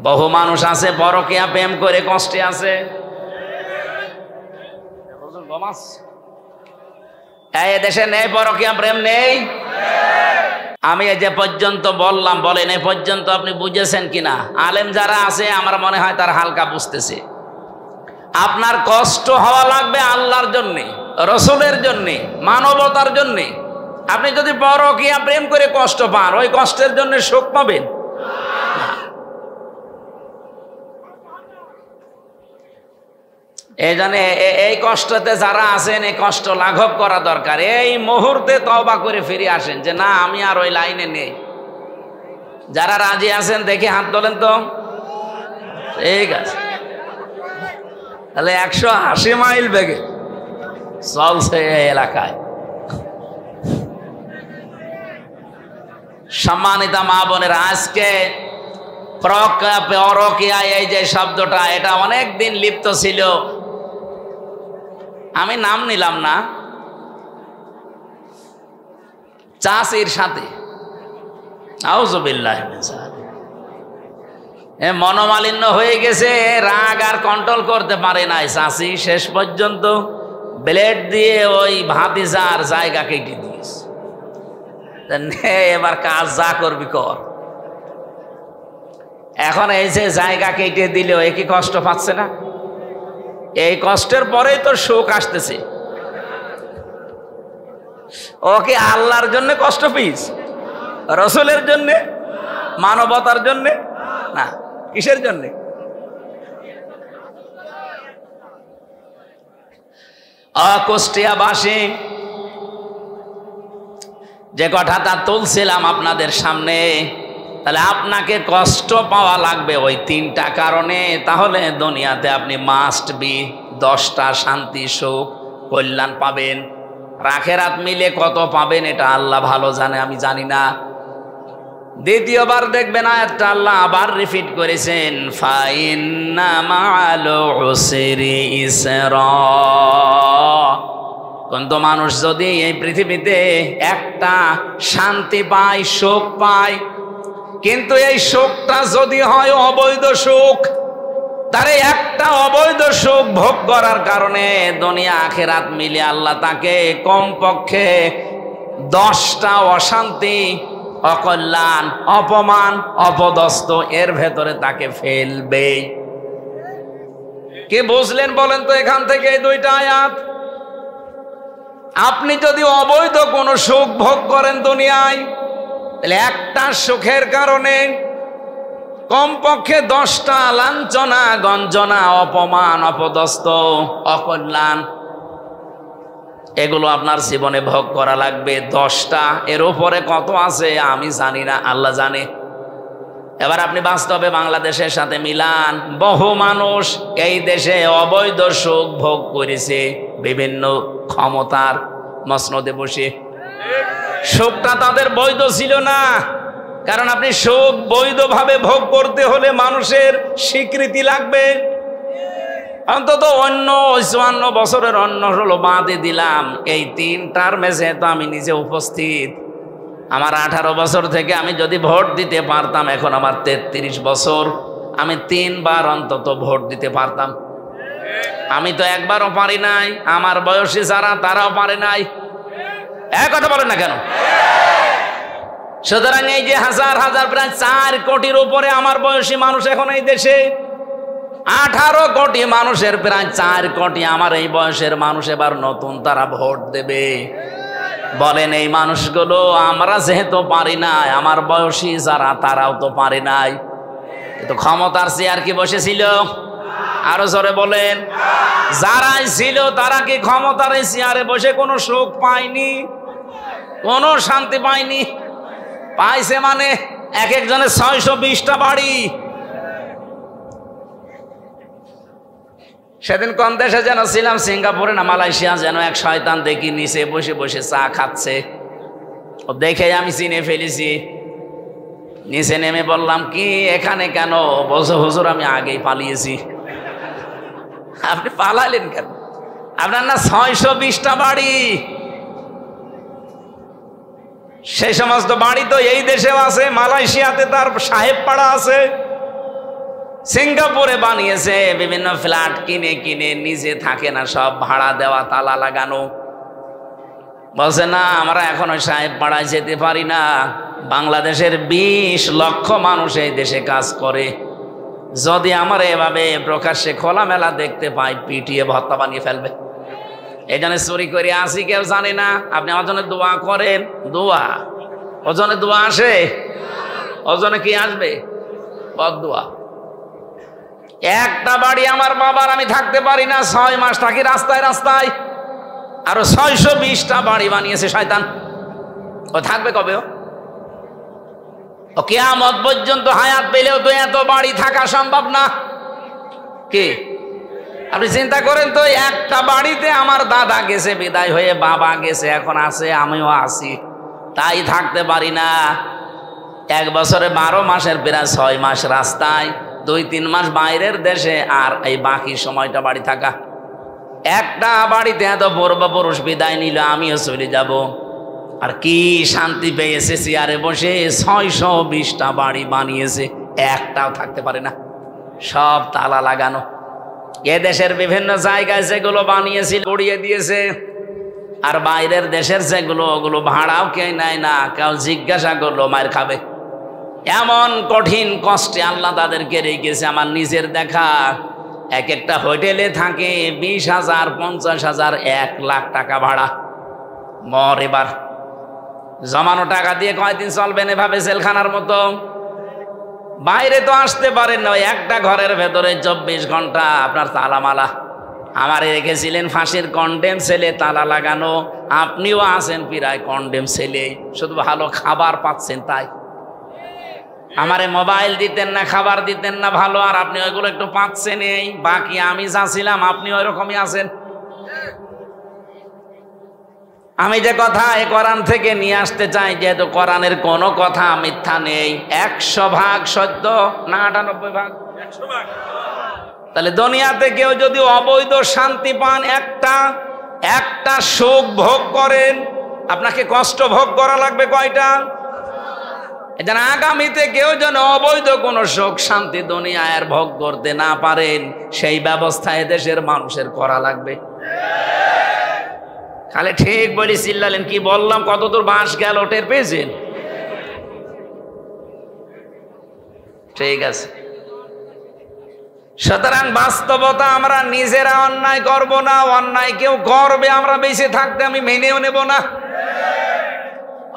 বহু মানুষ আছে পরকীয়া প্রেম করে কষ্টে আছে। এই দেশে নেই পরকীয়া প্রেম নেই? আমি এই যে পর্যন্ত বললাম, বলেন এই পর্যন্ত আপনি বুঝেছেন কিনা? আলেম যারা আছে আমার মনে হয় তার হালকা বুঝতেছে। আপনার কষ্ট হওয়া লাগবে আল্লাহর জন্যে, রাসূলের জন্যে, মানবতার জন্যে। আপনি যদি পরকীয়া প্রেম করে কষ্ট পান, ওই কষ্টের জন্য সুখ পাবেন? এই জন্য এই কষ্টতে যারা আছেন, এই কষ্ট লাঘব করা দরকার। এই মুহূর্তে তওবা করে ফিরে আসেন যে না, আমি আর ওই লাইনে নেই। যারা রাজি আছেন দেখি হাত তোলেন তো। ঠিক আছে, তাহলে 180 মাইল বেগে চলছে এই এলাকায়। সম্মানিত মা বোনেরা, আজকে পরকীয়া এই যে শব্দটা, এটা অনেক দিন লিপ্ত ছিল। আমি নাম নিলাম না, চাষির সাথে আউযুবিল্লাহি মিন যালিক মনোমালিন্য হয়ে গেছে, রাগ আর কন্ট্রোল করতে পারে নাই চাষি। শেষ পর্যন্ত ব্লেড দিয়ে ওই ভাতিজার জায়গা কেটে দিয়েছে। এবার কাজ যা করবি কর। এখন এই যে জায়গা কেটে দিলেও এ কি কষ্ট পাচ্ছে না? এই কষ্টের পরেই তো সুখ আসতেছে। ও কি আল্লাহর জন্য কষ্ট পিস? রাসূলের জন্য, মানবতার জন্য না, কিসের জন্য? কুষ্টিয়াবাসী যে কথাটা তুলছিলাম আপনাদের সামনে, তাহলে আপনাকে কষ্ট পাওয়া লাগবে ওই 3টা কারণে, তাহলে দুনিয়াতে আপনি মাস্ট বি 10টা শান্তি, সুখ, কল্যাণ পাবেন। আখিরাত মিলে কত পাবেন এটা আল্লাহ ভালো জানে, আমি জানি না। দ্বিতীয়বার দেখবেন আয়াতটা আল্লাহ আবার রিপিট করেছেন, ফাইন্না মাআল উসরি ইসরা। কিন্তু মানুষ যদি এই পৃথিবীতে একটা শান্তি পায়, সুখ পায়, কিন্তু এই সুখটা যদি হয় অবৈধ সুখ, তার একটা অবৈধ সুখ ভোগ করার কারণে দুনিয়া আখিরাত মিলে আল্লাহ তাকে কমপক্ষে 10টা অশান্তি, অকল্যাণ, অপমান, অপদস্থ এর ভেতরে তাকে ফেলবে। কি বুঝলেন বলেন তো এখান থেকে এই 2টা আয়াত? আপনি যদি অবৈধ কোনো সুখ ভোগ করেন দুনিয়ায়, তাহলে একটা সুখের কারণে কমপক্ষে 10টা লাঞ্ছনা, গঞ্জনা, অপমান, অপদস্থ, অকল্যাণ এগুলো আপনার জীবনে ভোগ করা লাগবে 10টা। এর উপরে কত আছে আমি জানি না, আল্লাহ জানে। এবার আপনি বাস্তবে বাংলাদেশের সাথে মিলান, বহু মানুষ এই দেশে অবৈধ সুখ ভোগ করেছে বিভিন্ন ক্ষমতার মসনদে বসে। সুখটা তাদের বৈধ ছিল না, কারণ আপনি সুখ বৈধভাবে ভোগ করতে হলে মানুষের স্বীকৃতি লাগবে। অন্তত অন্য 54 বছরের অন্য হলো বাদে দিলাম, এই 3 টার্মে যেহেতু আমি নিজে উপস্থিত, আমার 18 বছর থেকে আমি যদি ভোট দিতে পারতাম, এখন আমার 33 বছর, আমি 3 বার অন্তত ভোট দিতে পারতাম। আমি তো একবারও পারি নাই, আমার বয়সী যারা তারাও পারে নাই। এক কথা বলেন না কেন? সুতরাং এই যে হাজার হাজার প্রায় 4 কোটির উপরে আমার বয়সী মানুষ এখন এই দেশে, 18 কোটি মানুষের প্রায় 4 কোটি আমার এই বয়সের মানুষ এবার নতুন তারা ভোট দেবে। বলেন এই মানুষগুলো, আমরা যেহেতু পারি নাই, আমার বয়সী যারা তারাও তো পারে নাই, কিন্তু ক্ষমতার চেয়ার কি বসেছিল? আরো জোরে বলেন। যারাই ছিল তারা কি ক্ষমতার চেয়ারে বসে কোনো সুখ পায়নি, কোনো শান্তি পায়নি? পাইছে মানে এক একজনের 620টা বাড়ি। সেদিন কোন দেশে যেন ছিলাম, সিঙ্গাপুরে না মালয়েশিয়া, যেন এক শয়তান দেখি নিচে বসে বসে চা খাচ্ছে। ও দেখে আমি চিনে ফেলেছি। নিচে নেমে বললাম, কি এখানে কেন? বলছে, হুজুর আমি আগেই পালিয়েছি। আপনি পালালেন কেন? আপনার না 620টা বাড়ি। সেই সমস্ত বাড়ি তো এই দেশেও আছে, মালয়েশিয়াতে তার সাহেব পাড়া আছে, সিঙ্গাপুরে বানিয়েছে বিভিন্ন ফ্ল্যাট কিনে কিনে, নিজে থাকে না, সব ভাড়া দেওয়া, তালা লাগানো। বলছে না আমরা এখন ওই সাহেব পাড়ায় যেতে পারি না, বাংলাদেশের 20 লক্ষ মানুষ এই দেশে কাজ করে, যদি আমার এভাবে প্রকাশ্যে খোলামেলা দেখতে পাই পিটিয়ে ভর্তা বানিয়ে ফেলবে। এই জন্য চুরি করে আসি, কেউ জানে না। আপনি আমার জন্য দোয়া করেন, দোয়া ওজনে দোয়া আসে, ওজনে কি আসবে? বদদোয়া। একটা বাড়ি আমার বাবার আমি থাকতে পারি না, 6 মাস থাকি রাস্তায় রাস্তায়, আরো 620টা বাড়ি বানিয়েছে শয়তান। ও থাকবে কবে? ও কিয়ামত পর্যন্ত হায়াত পেলেও তো এত বাড়ি থাকা সম্ভব না। কি আপনি চিন্তা করেন তো, একটা বাড়িতে আমার দাদা গেছে বিদায় হয়ে, বাবা গেছে, এখন আছে, আমিও আছি, তাই থাকতে পারি না। 1 বছরে 12 মাসের প্রায় 6 মাস রাস্তায়, 2-3 মাস বাইরের দেশে, আর এই বাকি সময়টা বাড়ি থাকা। একটা বাড়িতে এত পূর্বপুরুষ বিদায় নিল, আমিও চলে যাব। আর কি শান্তি পেয়েছে চেয়ারে বসে, 620টা বাড়ি বানিয়েছে, একটাও থাকতে পারে না, সব তালা লাগানো। এ দেশের বিভিন্ন জায়গায় যেগুলো বানিয়েছিল উড়িয়ে দিয়েছে, আর বাইরের দেশের যেগুলো, ওগুলো ভাড়াও কেউ নেয় না, কেউ জিজ্ঞাসা করলো মায়ের খাবে। এমন কঠিন কষ্টে আল্লাহ তাদেরকে রেখেছে। আমার নিজের দেখা, এক একটা হোটেলে থাকে 20,000, 50,000, 1 লাখ টাকা ভাড়া। মর এবার জমানো টাকা দিয়ে কয়দিন চলবেন এভাবে জেলখানার মতো? বাইরে তো আসতে পারেন না, একটা ঘরের ভেতরে 24 ঘন্টা আপনার তালামালা। আমারে রেখেছিলেন ফাঁসির কন্ডেম সেলে, তালা লাগানো। আপনিও আছেন প্রায় কন্ডেম সেলে, শুধু ভালো খাবার পাচ্ছেন তাই। আমারে মোবাইল দিতেন না, খাবার দিতেন না ভালো, আর আপনি ওইগুলো একটু পাচ্ছেন। এই বাকি আমি যা ছিলাম আপনি ওই রকমই আছেন। আমি যে কথা এই কোরআন থেকে নিয়ে আসতে চাই, যেহেতু কোরআনের কোনো কথা মিথ্যা নেই, 100% সত্য না 98%? তাহলে দুনিয়াতে কেউ যদি অবৈধ শান্তি পান, একটা সুখ ভোগ করেন, আপনাকে কষ্ট ভোগ করা লাগবে কয়টা? যেন আগামীতে কেউ যেন অবৈধ কোনো সুখ শান্তি দুনিয়ায় ভোগ করতে না পারেন, সেই ব্যবস্থা এদেশের মানুষের করা লাগবে। খালি ঠিক বলি চিল্লালেন, কি বললাম, কতদূর বাঁশ গেল টের পেয়েছেন? ঠিক আছে। সুতরাং বাস্তবতা, আমরা নিজেরা অন্যায় করব না, অন্যায় কেউ করবে আমরা বেঁচে থাকতে আমি মেনেও নেব না।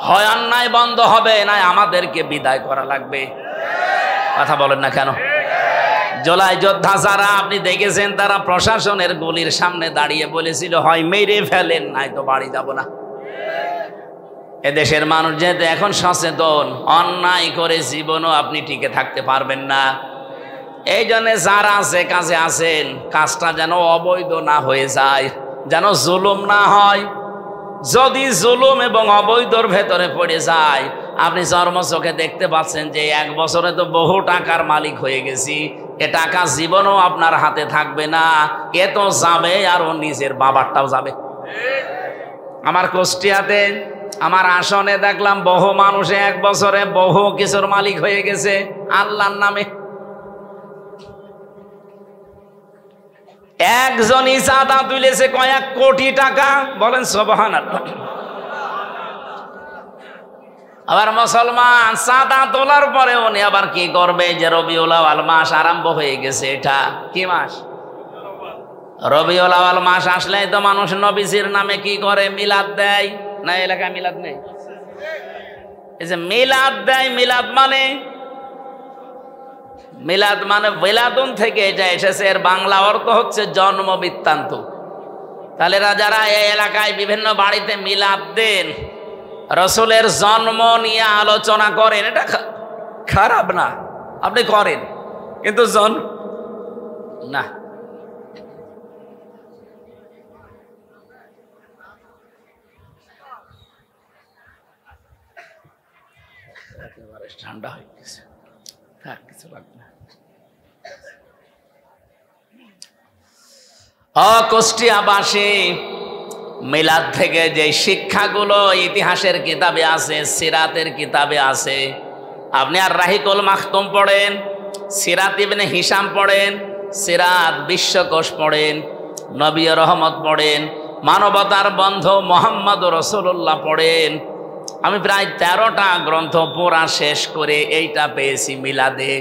হয় অন্যায় বন্ধ হবে, না আমাদেরকে বিদায় করা লাগবে। কথা বলেন না কেন? জুলাই যোদ্ধা যারা আপনি দেখেছেন, তারা প্রশাসনের গুলির সামনে দাঁড়িয়ে বলেছিল, হয় মেরে ফেলেন, নাই তো বাড়ি যাব না। এদেশের মানুষ যেহেতু এখন সচেতন, অন্যায় করে জীবনও আপনি টিকে থাকতে পারবেন না। এই জন্য যারা আছে কাজে আছেন, কাজটা যেন অবৈধ না হয়ে যায়, যেন জুলুম না হয়। যদি জুলুম এবং অবৈধর ভেতরে পড়ে যায়, আপনি চর্মচোখে দেখতে পাচ্ছেন যে 1 বছরে তো বহু টাকার মালিক হয়ে গেছি, এ টাকা জীবনও আপনার হাতে থাকবে না, এ তো যাবে, আর ও নিজের বাবারটাও যাবে। আমার কুষ্টিয়াতে আমার আসনে দেখলাম বহু মানুষে 1 বছরে বহু কিছুর মালিক হয়ে গেছে আল্লাহর নামে। একজনই চাঁদা তুলেছে কয়েক কোটি টাকা, বলেন সুবহানাল্লাহ। আবার মুসলমান চাঁদা তোলার পরে উনি আবার কি করবে, যে রবিউল আউয়াল মাস আরম্ভ হয়ে গেছে। এটা কি মাস? রবিউল আউয়াল মাস আসলেই তো মানুষ নবীজির নামে কি করে, মিলাদ দেয় না? এলাকায় মিলাদ নেই? এই যে মিলাদ দেয়, মিলাদ মানে বেলাদুন থেকে এটা এসেছে, এর বাংলা অর্থ হচ্ছে জন্ম বৃত্তান্ত। তাহলে যারা এই এলাকায় বিভিন্ন বাড়িতে মিলাদ দেন, রসুলের জন্ম নিয়ে আলোচনা করেন, এটা খারাপ না, আপনি করেন, কিন্তু না। ঠান্ডা হয়ে গেছে, কিছু লাগবে না। কুষ্টিয়াবাসী, মিলাদ থেকে যে শিক্ষাগুলো ইতিহাসের কিতাবে আছে, সিরাতের কিতাবে আছে, আপনি আর রাহিকুল মাখতুম পড়েন, সিরাত ইবনে হিশাম পড়েন, সিরাত বিশ্বকোষ পড়েন, নবী রহমত পড়েন, মানবতার বন্ধু মোহাম্মদ রাসূলুল্লাহ পড়েন। আমি প্রায় 13টা গ্রন্থ পড়া শেষ করে এইটা পেয়েছি মিলাদে।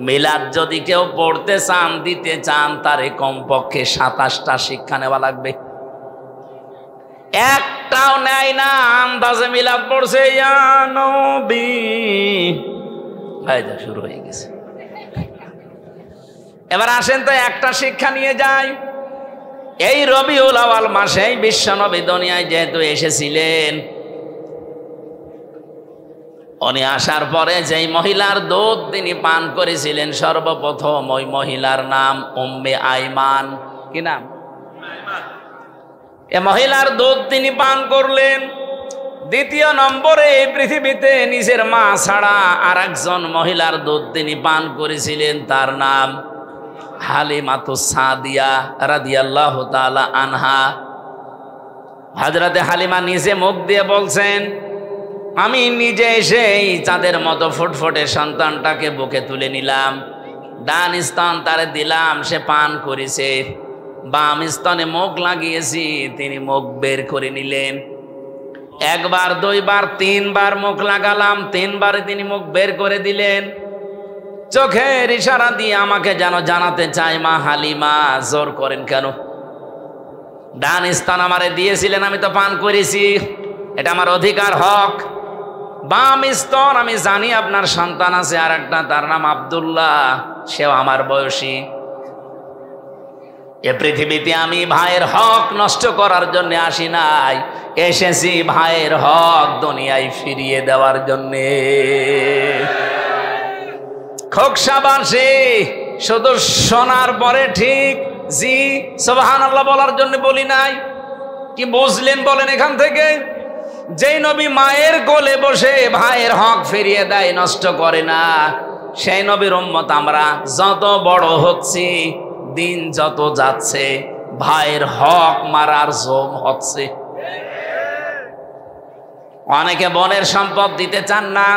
মিলাদ যদি কেউ পড়তে চান, দিতে চান, তারে কমপক্ষে 27টা শিক্ষা নেওয়া লাগবে। একটাও নেয় না, আন্দাজে মিলাদ পড়ছে, ইয়া নবী, শুরু হয়ে গেছে। এবার আসেন তো একটা শিক্ষা নিয়ে যাই। এই রবিউল আউয়াল মাসে বিশ্বনবী দুনিয়ায় যেহেতু এসেছিলেন, উনি আসার পরে যেই মহিলার দুধ তিনি পান করেছিলেন, সর্বপ্রথম ওই মহিলার নাম উম্মে আইমান। কি নাম? এ মহিলার দুধ তিনি পান করলেন। দ্বিতীয় নম্বরে এই পৃথিবীতে নিজের মা ছাড়া আর একজন মহিলার দুধ তিনি পান করেছিলেন, তার নাম হালিমাতুস সাদিয়া রাদিয়াল্লাহু তাআলা আনহা। হযরতে হালিমা নিজে মুখ দিয়ে বলছেন, আমি নিজে এসেই চাঁদের মতো ফুটফুটে সন্তানটাকে বুকে তুলে নিলাম, ডান স্তন তারে দিলাম, সে পান করেছে, বাম স্তনে মুখ লাগিয়েছি, তিনি মুখ বের করে নিলেন। 1 বার 2 বার 3 বার মুখ লাগালাম, 3 বারে তিনি মুখ বের করে দিলেন। চোখের ইশারা দিয়ে আমাকে যেন জানাতে চায়, মা হালিমা জোর করেন কেন? ডান স্তন আমারে দিয়েছিলেন, আমি তো পান করেছি, এটা আমার অধিকার, হক। বাম স্তন আমি জানি আপনার সন্তান আছে আর একটা, তার নাম আব্দুল্লাহ, সেও আমার বয়সী। এ পৃথিবীতে আমি ভাইয়ের হক নষ্ট করার জন্য আসি নাই, এসেছি ভাইয়ের হক দুনিয়ায় ফিরিয়ে দেওয়ার জন্যে। খোকসাবাসী শুধু শোনার পরে ঠিক জি সুবহানাল্লাহ বলার জন্য বলি নাই, কি বুঝলেন বলেন এখান থেকে? যেই নবী মায়ের কোলে বসে ভাইয়ের হক ফিরিয়ে দেয়, নষ্ট করে না, সেই নবীর উম্মত আমরা। যত বড় হচ্ছি, দিন যত যাচ্ছে, ভাইয়ের হক মারার জম হচ্ছে। অনেকে বোনের সম্পদ দিতে চান না,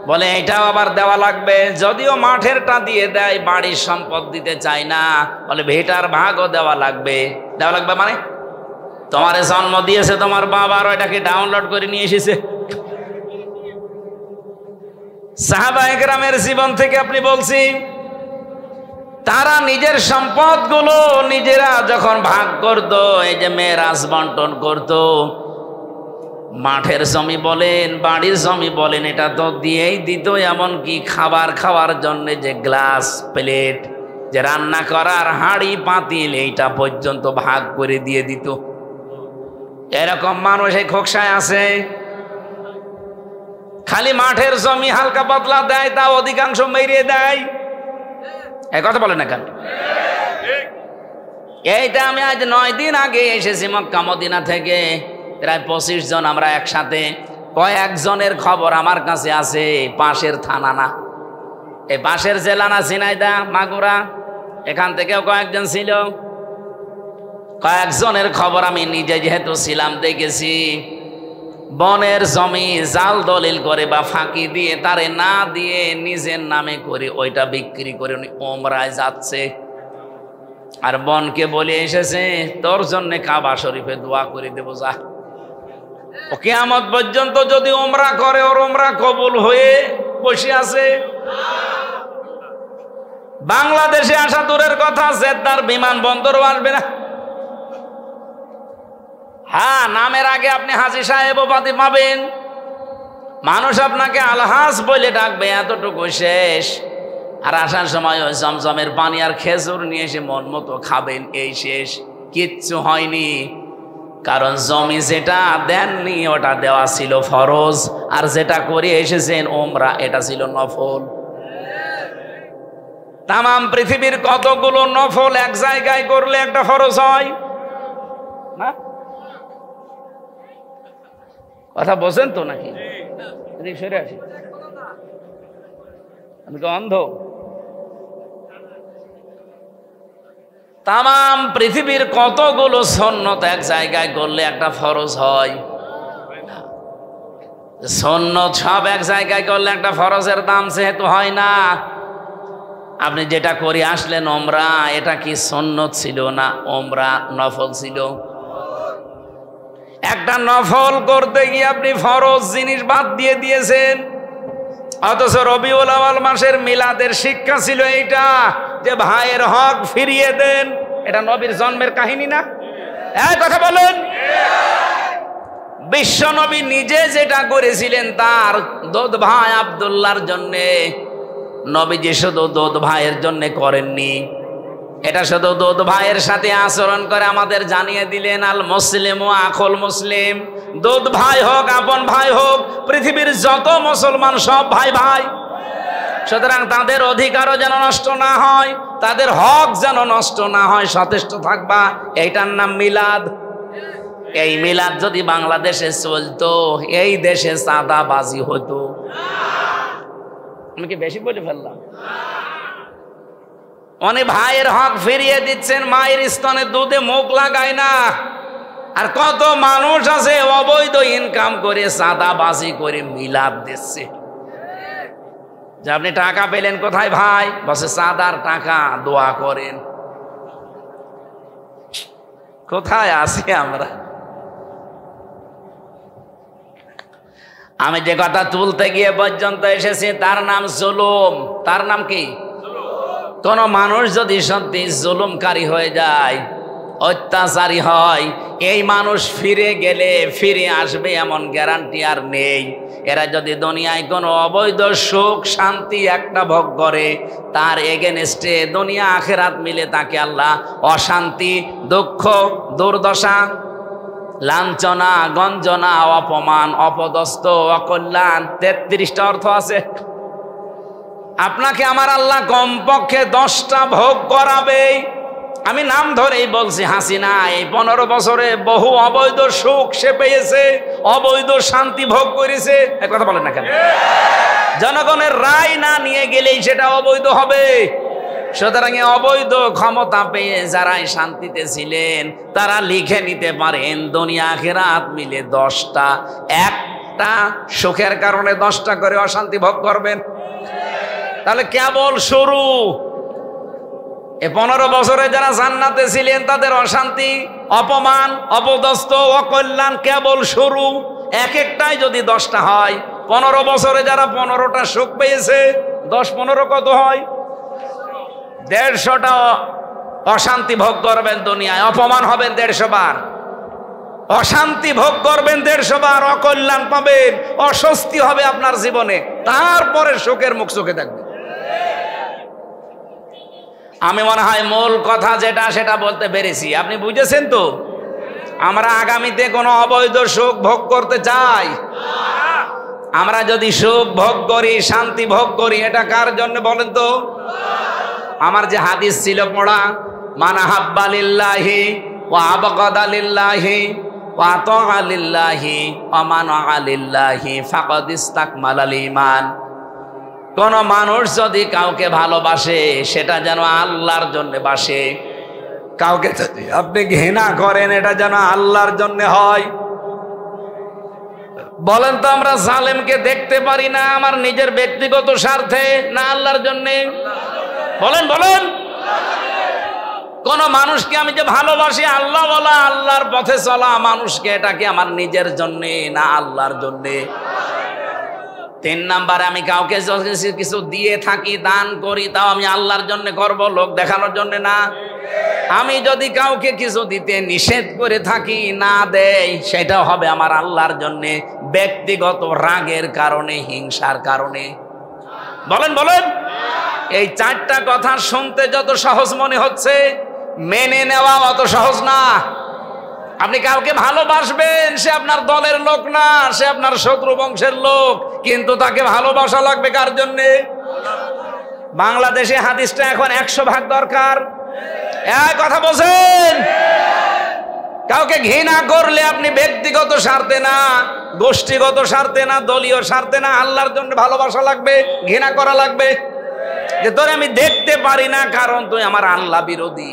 বলে এটাও আবার দেওয়া লাগবে। যদিও মাঠেরটা দিয়ে দেয়, বাড়ির সম্পদ দিতে চায় না, বলে ভেটার ভাগও দেওয়া লাগবে। দেওয়া লাগবে মানে তোমারে জন্ম দিয়েছে তোমার বাবা, আর ওইটাকে ডাউনলোড করে নিয়ে এসেছে। সাহাবায়ে কেরামের জীবন থেকে আপনি বলছি, তারা নিজের সম্পদগুলো নিজেরা যখন ভাগ করত, এই যে মেরাজ বন্টন করত, মাঠের জমি বলেন, বাড়ির জমি বলেন, এটা তো দিয়েই দিত। এমনকি খাবার খাওয়ার জন্য যে গ্লাস, প্লেট, যে রান্না করার হাঁড়ি, পাতিল, এইটা পর্যন্ত ভাগ করে দিয়ে দিত। এরকম মানুষ এই খোকসায় আছে। খালি মাঠের জমি হালকা পাতলা দেয়, তা অধিকাংশ মেরিয়ে দেয়। এই কথা বলে না কেন? এইটা আমি আজ 9 দিন আগে এসেছি মক্কা মদিনা থেকে, প্রায় 25 জন আমরা একসাথে। কয়েকজনের খবর আমার কাছে আছে, পাশের থানা না, এই পাশের জেলা না, ঝিনাইদহ, মাগুরা, এখান থেকেও কয়েকজন ছিল। কয়েকজনের খবর আমি নিজে যেহেতু ছিলাম দেখেছি। বনের জমি জাল দলিল করে বা ফাঁকি দিয়ে, তারে না দিয়ে নিজের নামে করে ওইটা বিক্রি করে উনি ওমরায় যাচ্ছে। আর বনকে বলে এসেছে, তোর জন্য কাবা শরীফে দোয়া করে দেবো, যা। ও কিয়ামত পর্যন্ত যদি ওমরা করে, ওর ওমরা কবুল হয়ে বসে আছে। বাংলাদেশে আসা দূরের কথা, জেদ্দার বিমানবন্দরও আসবে না। হ্যাঁ, নামের আগে আপনি হাজী সাহেব উপাধি পাবেন, মানুষ আপনাকে আলহাজ বলে ডাকবে, এতটুকু শেষ। আর আসার সময় ওই জমজমের পানি আর খেজুর নিয়ে এসে মন মতো খাবেন, এই শেষ। কিচ্ছু হয়নি, কারণ জমি যেটা দেননি ওটা দেওয়া ছিল ফরজ, আর যেটা করে এসেছেন ওমরা, এটা ছিল নফল। তামাম পৃথিবীর কতগুলো নফল এক জায়গায় করলে একটা ফরজ হয় না? কথা বোঝেন তো নাকি? সরে আসি, আমি তো অন্ধ। তামাম পৃথিবীর কতগুলো সুন্নত এক জায়গায় করলে একটা ফরজ হয়? সুন্নত সব এক জায়গায় করলে একটা ফরজের দাম যেহেতু হয় না। আপনি যেটা করে আসলেন ওমরা, এটা কি সুন্নত ছিল না ওমরা নফল ছিল? একটা নফল করতে গিয়ে আপনি ফরজ জিনিস বাদ দিয়ে দিয়েছেন। অথচ রবিউল আউয়াল মাসের মিলাদের শিক্ষা ছিল এইটা, যে ভাইয়ের হক ফিরিয়ে দেন। এটা নবীর জন্মের কাহিনী না? এই কথা বলেন। বিশ্ব নবী নিজে যেটা করেছিলেন, তার দোদ ভাই আব্দুল্লাহর জন্যে, নবীজি শুধু দোদ ভাইয়ের জন্য করেননি, এটা শুধু দোদ ভাইয়ের সাথে আচরণ করে আমাদের জানিয়ে দিলেন, আল মুসলিম ও আখুল মুসলিম। দোদ ভাই হোক, আপন ভাই হোক, পৃথিবীর যত মুসলমান সব ভাই ভাই। সুতরাং তাদের অধিকারও যেন নষ্ট না হয়, তাদের হক যেন নষ্ট না হয়, সচেষ্ট থাকবা। এইটার নাম মিলাদ। এই মিলাদ যদি বাংলাদেশে চলতো, এই দেশে চাঁদাবাজি হতো। আমি কি বেশি বলে ফেললাম? অনেক ভাইয়ের হক ফিরিয়ে দিচ্ছেন, মায়ের স্তনে দুধে মুখ লাগায় না। আর কত মানুষ আছে অবৈধ ইনকাম করে চাঁদাবাজি করে মিলাদ দিচ্ছে। যে আপনি টাকা পেলেন কোথায় ভাই? বসে চাঁদার টাকা, দোয়া করেন। কোথায় আছি আমরা? আমি যে কথা তুলতে গিয়ে পর্যন্ত এসেছি, তার নাম জুলুম। তার নাম কি? কোন মানুষ যদি সত্যি জুলুমকারী হয়ে যায়, অত্যাচারী হয়, এই মানুষ ফিরে গেলে ফিরে আসবে এমন গ্যারান্টি আর নেই। এরা যদি দুনিয়ায় কোনো অবৈধ সুখ শান্তি একটা ভোগ করে, তার এগেনস্টে দুনিয়া আখেরাত মিলে তাকে আল্লাহ অশান্তি, দুঃখ, দুর্দশা, লাঞ্ছনা, গঞ্জনা, অপমান, অপদস্থ, অকল্যাণ, 33টা অর্থ আছে। আপনাকে আমার আল্লাহ কমপক্ষে 10টা ভোগ করাবেই। আমি নাম ধরেই বলছি, হাসিনা এই 15 বছরে বহু অবৈধ সুখ সে পেয়েছে, অবৈধ শান্তি ভোগ করেছে। এক কথা বলেন না কেন? জনগণের রায় না নিয়ে গেলেই সেটা অবৈধ হবে। সুতরাং অবৈধ ক্ষমতা পেয়ে যারাই শান্তিতে ছিলেন তারা লিখে নিতে পারেন দুনিয়া আখিরাত মিলে 10টা, একটা সুখের কারণে 10টা করে অশান্তি ভোগ করবেন। তাহলে কেবল শুরু। এই 15 বছরে যারা জান্নাতে ছিলেন তাদের অশান্তি, অপমান, অপদস্থ, অকল্যাণ কেবল শুরু। এক একটাই যদি 10টা হয়, 15 বছরে যারা 15টা সুখ পেয়েছে, 10-15 কত হয়? 150টা অশান্তি ভোগ করবেন দুনিয়ায়, অপমান হবেন 150 বার, অশান্তি ভোগ করবেন 150 বার, অকল্যাণ পাবেন, অস্বস্তি হবে আপনার জীবনে, তারপরে সুখের মুখ চোখে থাকবে। আমি মনে হয় মূল কথা যেটা সেটা বলতে পেরেছি, আপনি বুঝেছেন তো? আমরা আগামীতে কোনো অবৈধ সুখ ভোগ করতে চাই? আমরা যদি সুখ ভোগ করি, শান্তি ভোগ করি, এটা কার জন্য বলেন তো? আমার যে হাদিস ছিল পড়া, মান আহাব্বা লিল্লাহি ওয়া আবগাদা লিল্লাহি ওয়া আতাআ লিল্লাহি ওয়া মানাআ লিল্লাহি ফাকাদ ইসতাকমালাল ঈমান। কোন মানুষ যদি কাউকে ভালোবাসে সেটা যেন আল্লাহর জন্য বাসে, কাউকে যদি আপনি ঘৃণা করেন এটা যেন আল্লাহর জন্য হয়। বলেন তো, আমরা জালেমকে দেখতে পারি না আমার নিজের ব্যক্তিগত স্বার্থে না আল্লাহর জন্যে? বলেন বলেন। কোন মানুষকে আমি যে ভালোবাসি, আল্লাহ বলা, আল্লাহর পথে চলা মানুষকে, এটা কি আমার নিজের জন্যে না আল্লাহর জন্যে? 3 নাম্বারে, আমি কাউকে কিছু দিয়ে থাকি, দান করি, তাও আমি আল্লাহর জন্য করব, লোক দেখানোর জন্য না। আমি যদি কাউকে কিছু দিতে নিষেধ করে থাকি, না দেই, সেটা হবে আমার আল্লাহর জন্য, ব্যক্তিগত রাগের কারণে, হিংসার কারণে। বলেন বলেন। এই 4টা কথা শুনতে যত সহজ মনে হচ্ছে, মেনে নেওয়া অত সহজ না। আপনি কাউকে ভালোবাসবেন, সে আপনার দলের লোক না, সে আপনার শত্রু বংশের লোক, কিন্তু তাকে ভালোবাসা লাগবে কার জন্যে? বাংলাদেশে হাদিসটা এখন 100% দরকার। এক কথা বলছেন? কাউকে ঘৃণা করলে আপনি ব্যক্তিগত স্বার্থে না, গোষ্ঠীগত স্বার্থে না, দলীয় স্বার্থে না, আল্লাহর জন্য ভালোবাসা লাগবে, ঘৃণা করা লাগবে। যে তোরে আমি দেখতে পারি না কারণ তুই আমার আল্লাহ বিরোধী।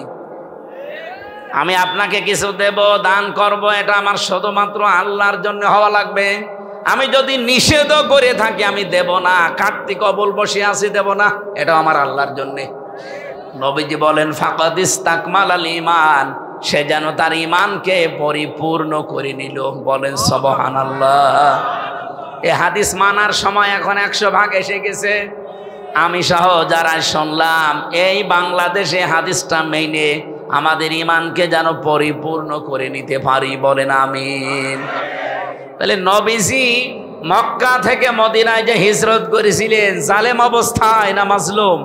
আমি আপনাকে কিছু দেব, দান করব, এটা আমার শুধুমাত্র আল্লাহর জন্য হওয়া লাগবে। আমি যদি নিষেধও করে থাকি, আমি দেব না, কার্তিক কবুল বসে আছি, দেব না, এটা আমার আল্লাহর জন্য। নবীজি বলেন ফাকাদ ইসতাকমালাল ঈমান, সে যেন তার ঈমানকে পরিপূর্ণ করে নিল। বলেন সুবহানাল্লাহ। এই হাদিস মানার সময় এখন 100% এসে গেছে। আমি সহ যারা শুনলাম, এই বাংলাদেশে হাদিসটা মেনে আমাদের ঈমানকে যেন পরিপূর্ণ করে নিতে পারি। বলেন আমিন। তাহলে নবীজি মক্কা থেকে মদিনায় যে হিজরত করেছিলেন, জালেম অবস্থায় না মাজলুম?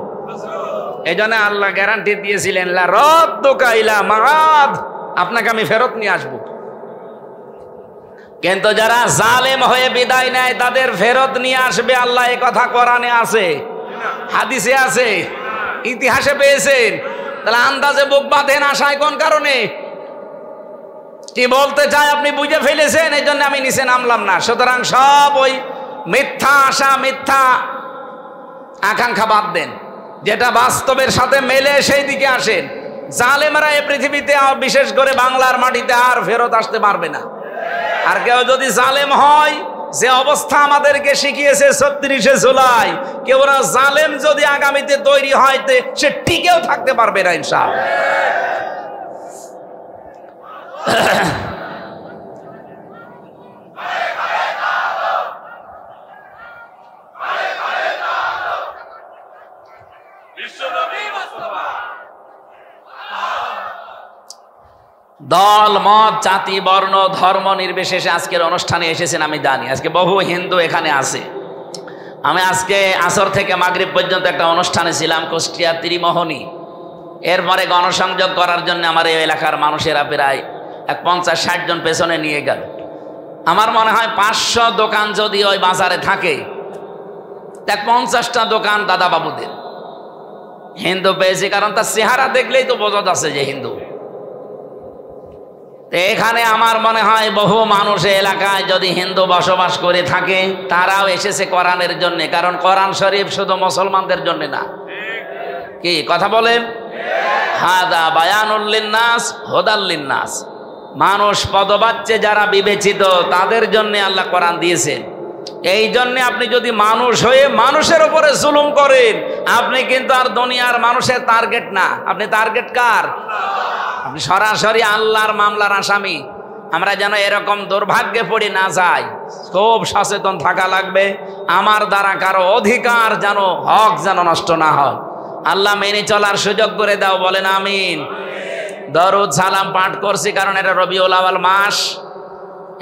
এই জন্য আল্লাহ গ্যারান্টি দিয়েছিলেন, লা রাদ্দুকা ইলা মাআদ, আপনাকে আমি ফেরত নিয়ে আসবো। কিন্তু যারা জালেম হয়ে বিদায় নেয় তাদের ফেরত নিয়ে আসবে আল্লাহ, এই কথা কোরআনে আছে, হাদিসে আছে, ইতিহাসে পেয়েছেন। তাহলে আন্দাজে বুক বাঁধেন আশায় কোন কারণে? কি বলতে চাই আপনি বুঝে ফেলেছেন, এই জন্য আমি নিচে নামলাম না। সুতরাং সব ওই মিথ্যা আশা, মিথ্যা আকাঙ্ক্ষা বাদ দেন, যেটা বাস্তবের সাথে মেলে সেই দিকে আসেন। জালেমরা এই পৃথিবীতে, বিশেষ করে বাংলার মাটিতে, আর ফেরত আসতে পারবে না। আর কেউ যদি জালেম হয়, যে অবস্থা আমাদেরকে শিখিয়েছে 36শে জুলাই, কেউ না জালেম যদি আগামীতে তৈরি হয়, সে টিকেও থাকতে পারবে না ইনশাআল্লাহ। দল মত জাতি বর্ণ ধর্ম নির্বিশেষে আজকের অনুষ্ঠানে এসেছেন আমি জানি। আজকে বহু হিন্দু এখানে আছে। আমি আজকে আসর থেকে মাগরিব পর্যন্ত একটা অনুষ্ঠানে ছিলাম কুষ্টিয়া ত্রিমোহনী। এরপরে গণসংযোগ করার জন্য আমার এই এলাকার মানুষেরা প্রায় 50-60 জন পেছনে নিয়ে গেল। আমার মনে হয় 500 দোকান যদি ওই বাজারে থাকে, 50টা দোকান দাদা বাবুদের হিন্দু পেয়েছি, কারণ তার চেহারা দেখলেই তো বোঝা যাচ্ছে যে হিন্দু। এখানে আমার মনে হয় বহু মানুষ এলাকায় যদি হিন্দু বসবাস করে থাকে, তারাও এসেছে কোরআনের জন্য, কারণ কোরআন শরীফ শুধু মুসলমানদের জন্য না। কি কথা বলেন? হাদা বায়ানুল লিন্নাস হুদাল লিন্নাস, মানুষ পদবাচ্যে যারা বিবেচিত তাদের জন্য আল্লাহ কোরআন দিয়েছেন। এই জন্য আপনি যদি মানুষ হয়ে মানুষের উপরে জুলুম করেন, আপনি কিন্তু আর দুনিয়ার মানুষের টার্গেট না। আপনি টার্গেট কার? আপনি সরাসরি আল্লাহর মামলার আসামি। আমরা যেন এরকম দুর্ভাগ্যে পড়ে না যাই, খুব সচেতন থাকা লাগবে। আমার দ্বারা কারো অধিকার যেন, হক যেন নষ্ট না হয়। আল্লাহ মেনে চলার সুযোগ করে দাও, বলেন আমিন। দরুদ সালাম পাঠ করছি কারণ এটা রবিউল আউয়াল মাস।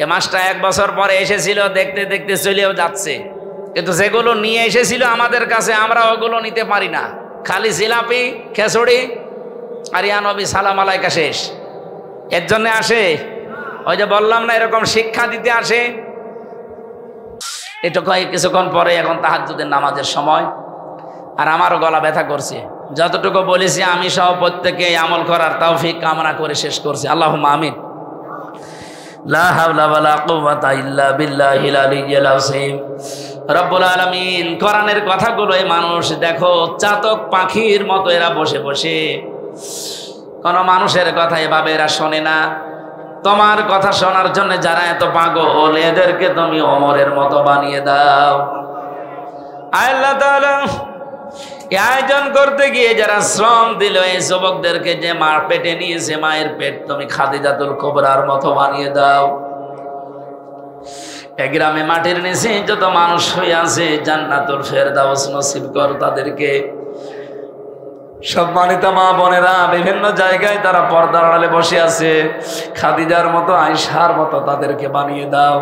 এ মাসটা 1 বছর পরে এসেছিল, দেখতে দেখতে চলেও যাচ্ছে। কিন্তু যেগুলো নিয়ে এসেছিল আমাদের কাছে, আমরা ওগুলো নিতে পারি না। খালি জিলাপি, খেচুড়ি আর ইয়া নবী সালাম আলাইকা শেষ। এর জন্য আসে, ওই যে বললাম না, এরকম শিক্ষা দিতে আসে। একটু কিছুক্ষণ পরে এখন তাহাজ্জুদের নামাজের সময়, আর আমারও গলা ব্যথা করছে। যতটুকু বলেছি আমি সহ প্রত্যেকে আমল করার তৌফিক কামনা করে শেষ করছি। আল্লাহুম্মা আমিন। লা হাওলা ওয়ালা কুওয়াতা ইল্লা বিল্লাহিল আলিয়্যিল আযীম। রব্বুল আলামিন, কোরআনের কথাগুলো এই মানুষ দেখো চাতক পাখির মতো এরা বসে বসে, কোন মানুষের কথা এভাবে এরা শোনে না। তোমার কথা শোনার জন্য যারা এত পাগল, এদেরকে তুমি ওমরের মতো বানিয়ে দাও। আল্লাহ তাআলা আয়োজন করতে গিয়ে যারা শ্রম দিল, এই যুবকদেরকে যে মার পেটে নিয়েছে, মায়ের পেট তুমি খাদিজাতুল কুবরার মতো বানিয়ে দাও। এই গ্রামে মাটির নিচে যত মানুষ হয়ে আছে, জান্নাতুল ফেরদাউস নসিব কর তাদেরকে। সম্মানিত মা বোনেরা, বিভিন্ন জায়গায় তারা পর্দার আড়ালে বসে আছে, খাদিজার মতো, আয়েশার মতো তাদেরকে বানিয়ে দাও।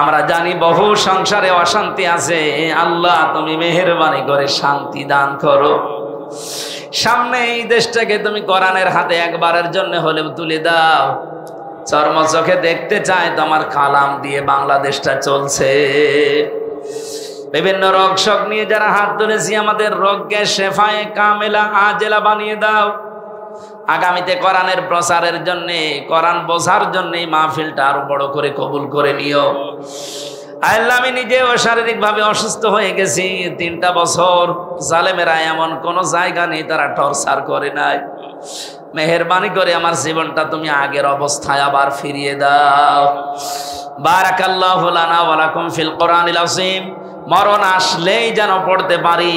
আমরা জানি বহু সংসারে অশান্তি আছে, আল্লাহ তুমি মেহেরবানি করে শান্তি দান করো। সামনে এই দেশটাকে তুমি কোরআনের হাতে একবারের জন্য হলেও তুলে দাও। চর্ম চোখে দেখতে চায় তোমার কালাম দিয়ে বাংলাদেশটা চলছে। বিভিন্ন রোগ শোক নিয়ে যারা হাত তুলেছি, আমাদের রোগকে শেফায়ে কামেলা আজেলা বানিয়ে দাও। আগামীতে কোরআনের প্রচারের জন্য, কোরআন বোঝার জন্য এই মাহফিলটা আরো বড় করে কবুল করে নিও। আল্লাহ, আমি নিজেও শারীরিকভাবে অসুস্থ হয়ে গেছি 3টা বছর। জালেমেরা এমন কোন জায়গা নেই তারা টর্চার করে নাই। মেহেরবানি করে আমার জীবনটা তুমি আগের অবস্থায় আবার ফিরিয়ে দাও। বারাকাল্লাহু লানা ওয়া লাকুম ফিল কোরআনিল আযীম। মরণ আসলেই যেন পড়তে পারি